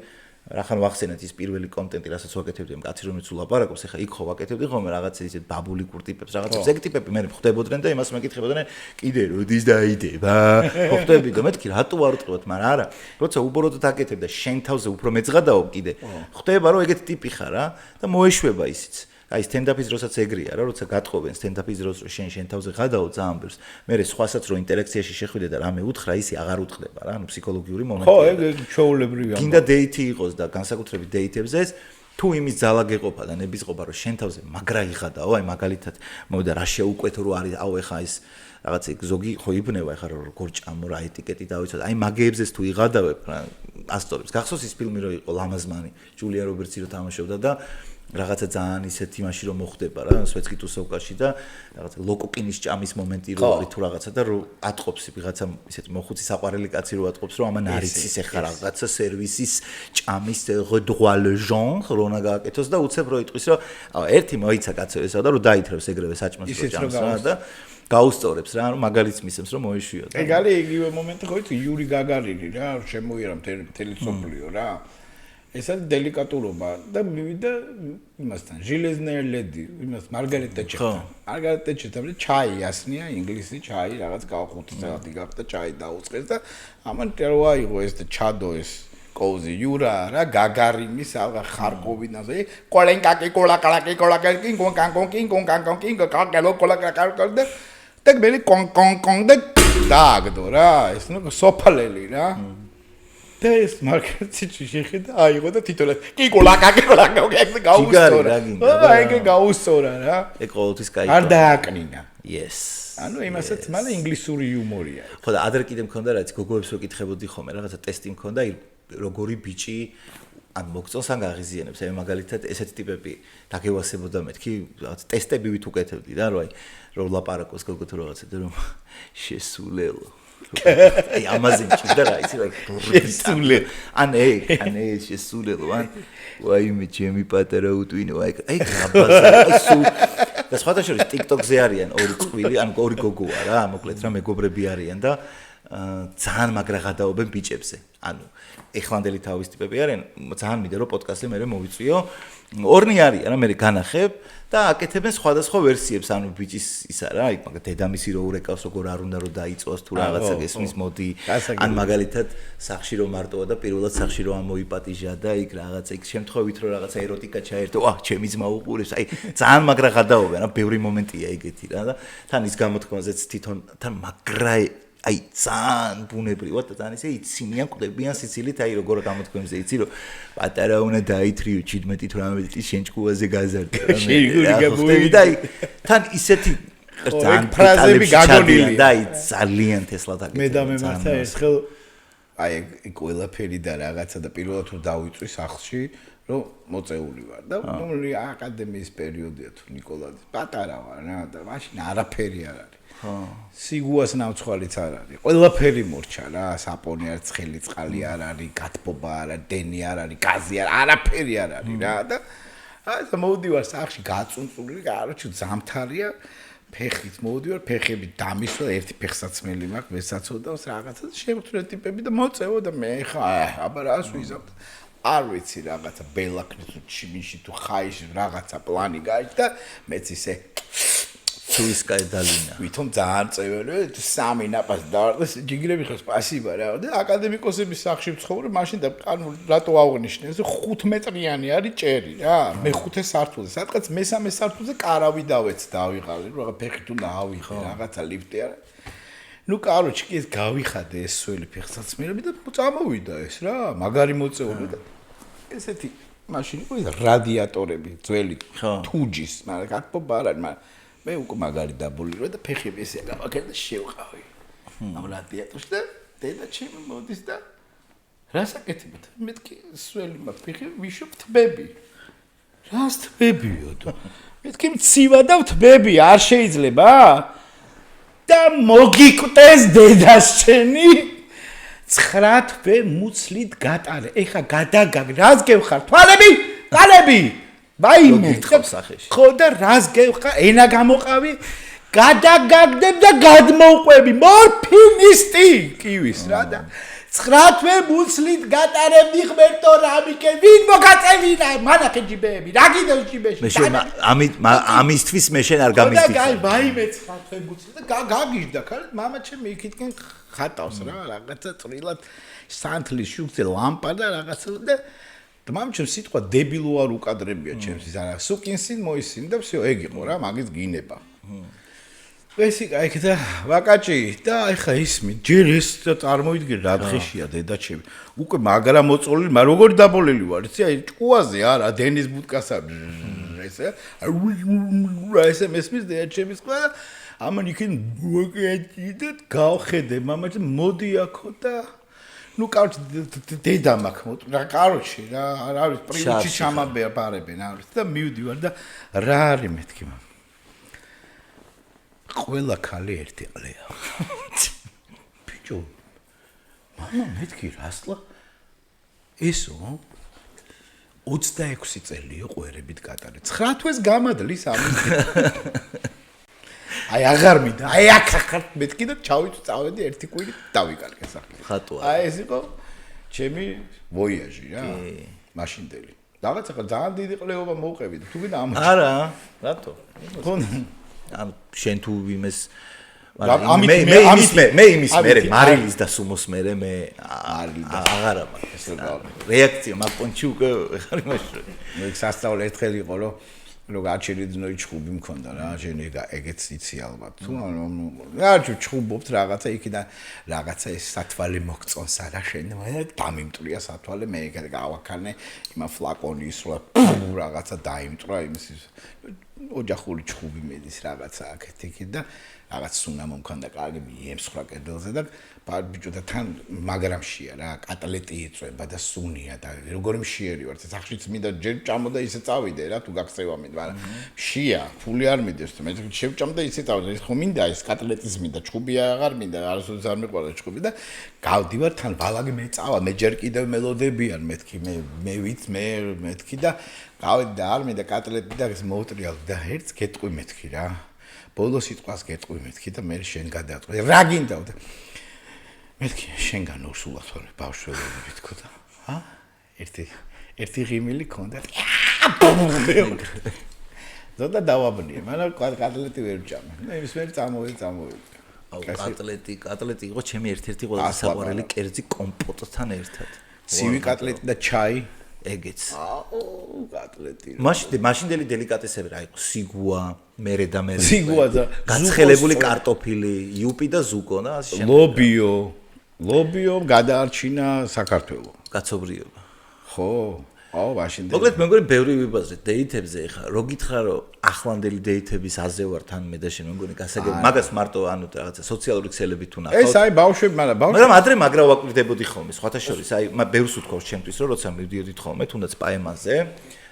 რახან ვახსენეთ ის პირველი კონტენტი, რასაც ვაკეთებდი ამ კაცი რომელიც ულაპარაკობს, ეხა იქ ხო ვაკეთებდი ხოლმე რაღაცა ისეთ ბაბულიკურ ტიპებს, რაღაცა ეგ ტიპები მე ხვდებოდნენ და იმას მეკითხებოდნენ, კიდე როდის დაიდება? ხო ხვდები და მეთქი რატო არ ვტყობთ, მაგრამ არა, როცა უბოროდ დაკეთებ და შენ თავზე უფრო მეძღადაობ კიდე, ხვდება რომ ეგეთი ტიპი ხარ რა და მოეშვება ისიც. აი სტენდაპის დროსაც ეგრეა რა, როცა გატყობენ სტენდაპის დროს რომ შენ თავზე გადაო ძალიან ბევრს, მე სხვასაც რო ინტერაქციაში შეხვიდე და რამე უთხრა, ისი აღარ უთხრება რა, ანუ ფსიქოლოგიური მომენტია.
ხო, ეგ ჩვეულებრივია.
გინდა დეითი იყოს და განსაკუთრებით დეითებზე თუ იმის ძალა გეყოფა და ნებისყოფა რომ შენ თავზე მაგრა იღადაო, აი მაგალითად მოვიდა რა შეუკვეთო რო არის, აუ ეხა ის რაღაც ზოგი ხო იბნება ეხა როგორ ჭამო რა ეტიკეტი დავიცოთ, აი მაგეებზეც თუ იღადავებ რა ასწორებს. გახსოვს ის ფილმი რო იყო ლამაზმანი, ჯულია რობერტსი რო თამაშობდა და რაღაცა ძალიან ისეთ იმაში რომ მოხდება რა, სვეტსკი ტუსოვკაში და რაღაცა ლოკოკინის ჭამის მომენტი რო არის თუ რაღაცა და რო ატყობს ვიღაცა ისეთ მოხუცი საყვარელი კაცი რო ატყობს რომ ამან არის ის ეხა რაღაცა სერვისის ჭამის droit le genre რო უნდა გააკეთოს და უცებ რო იტყვის რომ ერთი მოიცა კაცო ესა და რო დაითრევს ეგრევე საჭმელს რო ჭამს რა და გაუსწორებს რა, ანუ მაგალითს მისცემს რომ მოიშვიოთ.
ეგ არის იგივე მომენტი ხო იცი იური გაგარინი რა, შემოიერა მთელი სოფლიო რა. ეს არის დელიკატურობა და მივიდა იმასთან ჟილეზნერ ლედი, იმას მარგარეტ ტეჩერთან. მარგარეტ ტეჩერთან ჩაი ასნია, ინგლისი ჩაი, რაღაც გავხუთი საათი გახდა ჩაი დაუწყეს და ამან რო აიღო ეს და ჩადო ეს კოუზი იურა რა გაგარინის აღა ხარკოვინაზე კოლენკაკი კოლაკალაკი კოლაკალკი კონკანკონკი კონკანკონკი კაკალო კოლაკალკი და მე კონკონკონ და აგდო რა ეს ნუ სოფალელი რა და ეს მარკეტი შეხედა აიღო და თითოეულ კი კოლაკაკი კოლაკალკი გაუსწორა ეგ გაუსწორა რა
ეგ ყოველთვის кайფია
არ დააკნინა
yes
ანუ იმასაც მალე ინგლისური იუმორია
ხო და ადრე კიდე მქონდა რაც გოგოებს რო კითხებოდი ხოლმე რაღაცა ტესტი მქონდა როგორი ბიჭი ან მოგწონს ან გაღიზიანებს აი მაგალითად ესეთი ტიპები დაგევასებოდა მეთქი რაღაც ტესტები ვით უკეთებდი რა რომ აი რომ ლაპარაკოს გოგოთო რაღაცა და რომ შესულელო აი ამაზე მჭირდა რა ისი რა შესულე ან შესულელო ან ვაიმე ჩემი პატარა უტვინო აი გაბაზა სულ და სხვათა შორის TikTok-ზე არიან ორი წვილი ან ორი გოგოა რა მოკლედ რა მეგობრები არიან და ძალიან მაგრა გადაობენ ბიჭებზე ანუ ეხლანდელი თავის ტიპები არიან ძალიან მინდა რომ პოდკასტზე მე მოვიწვიო ორნი არიან რა მე განახებ და აკეთებენ სხვადასხვა ვერსიებს ანუ ბიჭის ისა რა იქ მაგ დედამისი რო ურეკავს როგორ არ უნდა რომ დაიწვას თუ რაღაცა გესმის მოდი ან მაგალითად სახში რომ მარტოა და პირველად სახში რომ ამოიპატიჟა და იქ რაღაცა იქ შემთხვევით რომ რაღაცა ეროტიკა ჩაერთო ჩემი ძმა უყურებს აი ძალიან მაგრა გადაობენ რა ბევრი მომენტია ეგეთი რა და თან ის გამოთქმაზეც თვითონ თან მაგრა აი ძალიან ბუნებრივად და ძალიან ისე იცინიან კვდებიან სიცილით აი როგორ გამოთქმებზე იცი რომ პატარა უნდა დაითრიო 17-18 წლის შენ ჭკუაზე გაზარდა და აი თან ისეთი ძალიან
ფრაზები გაგონილია
და აი ძალიან თესლად აკეთებს
მე და მე მართა ერთხელ აი ეგ ყველაფერი და რაღაცა და პირველად თუ დავიწვი სახლში რომ მოწეული ვარ და ნუ აკადემიის პერიოდია თუ ნიკოლაძე პატარა ვარ რა და მაშინ არაფერი არ არის სიგუას ნავცვალიც არ არის. ყველაფერი მორჩა რა, საპონი არ ცხელი წყალი არ არის, გათბობა არ არის, დენი არ არის, გაზი არ არაფერი არ არის რა და აი მოვდივარ სახში გაწუნწული, კაროჩი ზამთარია, ფეხით მოვდივარ, ფეხები დამისვა, ერთი ფეხსაცმელი მაქვს, მეცაცოდავს რაღაცა შემთვრე ტიპები და მოწევო და მე ხა აბა რას ვიზავ არ ვიცი რაღაცა ბელაკნის თუ ჩიმიში თუ ხაიში რაღაცა პლანი გაიჭდა მეც ისე
სუისკაი დალინა
ვითომ ძალიან წეველი სამი ნაპას დავარდეს ჯიგრები ხო სპასიბა რა და აკადემიკოსების სახლში ვცხოვრობ მაშინ და ანუ რატო აღნიშნე ეს 5 მეტრიანი არის ჭერი რა მე-5 სართულზე სადღაც მე-3 სართულზე კარავი დავეც დავიღალე რა ფეხით უნდა ავიღე რაღაცა ლიფტი არა ну короче კი ეს გავიხადე ეს სველი ფეხსაცმელები და წამოვიდა ეს რა მაგარი მოწეული და ესეთი მაშინ იყო რადიატორები ძველი თუჯის მაგრამ გაკბობა არ არის მაგრამ მე უკვე მაგარი დაბოლირე და ფეხები ესე გავაკეთე და შევყავი. ამ რადიატორში და დედა ჩემი მოდის და რას აკეთებთ? მეთქი სველი მაქვს ფეხი ვიშობ თბები. რას თბებიო თუ? მეთქი მცივა და თბები არ შეიძლება? და მოგიკვდეს დედას შენი 9 თბე მუცლით გატარე. ეხა გადაგაგ რას გევხარ? თვალები? ყალები? ვაიმე ხო და რას გევხა ენა გამოყავი გადაგაგდებ და გადმოვყვები მორფინისტი კივის რა და 9 თვე მუცლით გატარებდი ღმერთო რამიკე ვინ მოგაწევინა მანახე ჯიბეები რა კიდევ ჯიბეში
მე შენ ამისთვის მე შენ არ გამიზდი
და ვაიმე 9 თვე მუცლით და გაგიჟდა ხარ მამა ჩემი იქითკენ ხატავს რა რაღაცა წვრილად სანთლის შუქზე ლამპა და რაღაცა და და მამჩემ სიტყვა დებილო არ უკადრებია ჩემს ის არა სუკინსინ მოისინ და всё ეგ იყო რა მაგის გინება ეს იქ და ვაკაჭი და ეხა ისმი ჯერ ეს წარმოიდგინე რა დღეშია დედაჩემი უკვე მაგრა მოწოლილი მაგრამ როგორ დაბოლილი ვარ იცი აი ჭკუაზე არა დენის ბუტკასა ესე მესმის დედაჩემის ყველა ამან იქენ ვაკაჭი და გავხედე მამაჭი მოდი აქო და ну короче დედა მაქვს რა короче რა არის პრინცი ჩამაბარებენ არის და მივდივარ და რა არის მეთქი მამ ყველა ქალი ერთი ყლეა. ბიჭო. მამა მეთქი რასლა? ესო 26 წელი იყო ერებით გატარე. 9 თვეს გამადლის ამის. აი აღარ მინდა. აი აქ ახარ მეთქი და წავედი ერთი კვირი დავიკარგე სახე.
ხატვა.
აი ეს იყო ჩემი ვოიაჟი რა. მაშინდელი. რაღაცა ძალიან დიდი ყლეობა მოვყევი და თუ გინდა ამოჩი.
არა, რატო? ან შენ თუ იმეს მე იმის მარილის და სუმოს მე აღარა მაქვს რეაქცია მაგ პონჩი უკვე ხარ იმაში
მე სასწავლე ერთხელ იყო რომ გაჩერიდნოი ჩხუბი მქონდა რა შენ ეგეც იცი ალბათ თუ რა ჩხუბობთ რაღაცა იქიდან რაღაცა ეს სათვალე მოგწონს არა შენ დამიმტრია სათვალე მე გავაქანე იმა ფლაკონის რაღაცა დაიმტრა იმის ოჯახური ჩხუბი მედის რაღაცა აქეთ იქით და რაღაც სუნა მომქონდა კარგი მიემსხრა კედელზე და ბიჭო და თან მაგრამშია რა კატლეტი იწვება და სუნია და როგორი მშიერი ვარ ეს ახშიც მინდა ჯერ ჭამოდა ისე წავიდე რა თუ გაქცევა მინდა მაგრამ მშია ფული არ მიდეს თუ მე შევჭამდა ისე წავიდე ხო მინდა ეს კატლეტის მინდა ჩხუბი აღარ მინდა არასოდეს არ მეყარა ჩხუბი და გავდივარ თან ბალაგი მეწავა მე ჯერ კიდევ მელოდებიან მეთქი მე ვიც მე მეთქი და გავედი და არ მინდა კატლეტი და ეს მოუტრიალ და ერთს გეტყვი მეთქი რა ბოლო სიტყვას გეტყვი მეთქი და მე შენ გადავწყვი რა გინდა და მეთქი შენგან უსულათორი ბავშვები თქო და ერთი ღიმილი ქონდა ზოდა დავაბნიე მაგრამ კატლეტი ვერ ვჭამე მე იმის ვერ წამოვედი
აუ კატლეტი იყო ჩემი ერთ-ერთი ყველაზე საყვარელი კერძი კომპოტთან ერთად
ცივი კატლეტი და ჩაი
ეგეც
აუ კატლეტი
მაშინდელი დელიკატესები რა იყო სიგუა მერე და მერე
სიგუა და
გაცხელებული კარტოფილი იუპი და ზუკო და ასე
ლობიო გადაარჩინა საქართველო
კაცობრიობა
ხო აუ მაშინდელი
მოკლედ მე მგონი ბევრი ვიბაზრე დეითებზე ხა რო გითხრა რომ ახლანდელი დეითების აზე ვარ თან მე და შენ მე მგონი გასაგები მაგას მარტო ანუ რაღაცა სოციალური ქსელები თუ ნახავთ
ეს აი ბავშვები
მაგრამ ადრე მაგრა ვაკვირდებოდი ხოლმე სხვათა შორის აი ბევრს უთქავს ჩემთვის რომ როცა მივდიოდით ხოლმე თუნდაც პაემაზე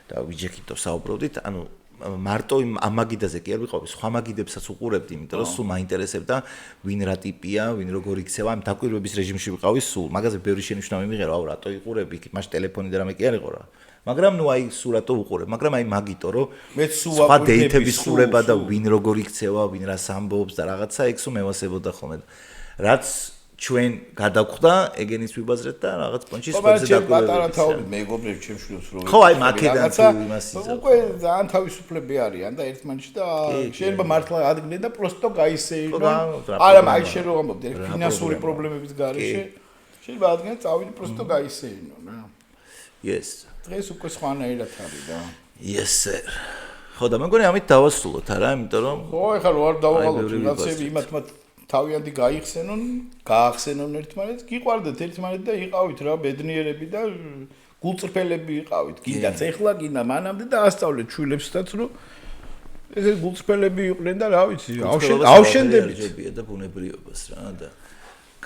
და ვიჯექით და საუბრობდით ანუ მარტო იმ ამაგიდაზე კი არ ვიყავი სხვა მაგიდებსაც უყურებდი იმიტომ რომ სულ მაინტერესებდა ვინ რა ტიპია ვინ როგორ იქცევა ამ დაკვირვების რეჟიმში ვიყავი სულ მაგაზე ბევრი შენიშვნა მიმიღე რა რატო იყურები იქ მაშ ტელეფონი და რამე კი არ იყო რა მაგრამ ნუ აი სულ რატო უყურებ მაგრამ აი მაგიტო რომ
მე სულ
სხვა დეითების ყურება და ვინ როგორ იქცევა ვინ რას ამბობს და რაღაცა ეგ სულ მევასებოდა ხოლმე რაც ჩვენ გადავხვდა ეგენის ვიბაზრეთ და რაღაც პონჩის სპორტზე დაკვირვებები.
პატარა თაობი მეგობრებს ჩემშვილებს რო.
ხო, აი მაკედან თუ იმას იზა.
უკვე ძალიან თავისუფლები არიან და ერთმანეთში და შეიძლება მართლა ადგნენ და პროსტო გაისეინონ. არა, აი შენ რო ამბობდი, ფინანსური პრობლემების გარეშე შეიძლება ადგნენ წავიდე პროსტო გაისეინონ რა.
Yes.
დღეს უკვე სხვანაირად არის და.
Yes sir. ხო და მე მგონი ამით დავასრულოთ არა, იმიტომ რომ
ხო, ეხლა რო არ დავავალოთ რაღაცები იმათ თავიანთი გაახსენონ ერთმანეთს, გიყვარდეთ ერთმანეთ და იყავით რა ბედნიერები და გულწრფელები იყავით. კიდაც ეხლა კიდე მანამდე და ასწავლეთ შვილებსაც რომ ესე გულწრფელები იყვნენ და რა ვიცი, ავშენდებით
და ბუნებრიობას რა და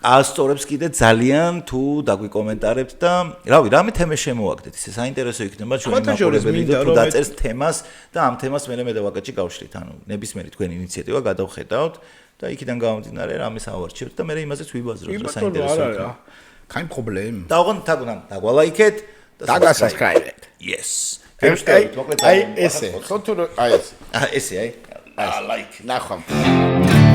ასწორებს კიდე ძალიან თუ დაგვიკომენტარებთ და რავი, რამე თემა შემოვაგდეთ. ისე საინტერესო იქნება ჩვენი მაყურებელი და თუ დაწერს თემას და ამ თემას მე და ვაკაჭი გავშლით. ანუ ნებისმიერი თქვენი ინიციატივა გადავხედავთ და იქიდან გამომდინარე რამეს ავარჩევთ და მე იმაზეც ვიბაზროთ რა საინტერესო იქნება.
Kein Problem.
დაგვალაიქეთ და
დაგასაბსკრაიბეთ.
Yes.
აი ესე. ხო თუ აი ესე.
ესე აი.
აი like. ნახავთ.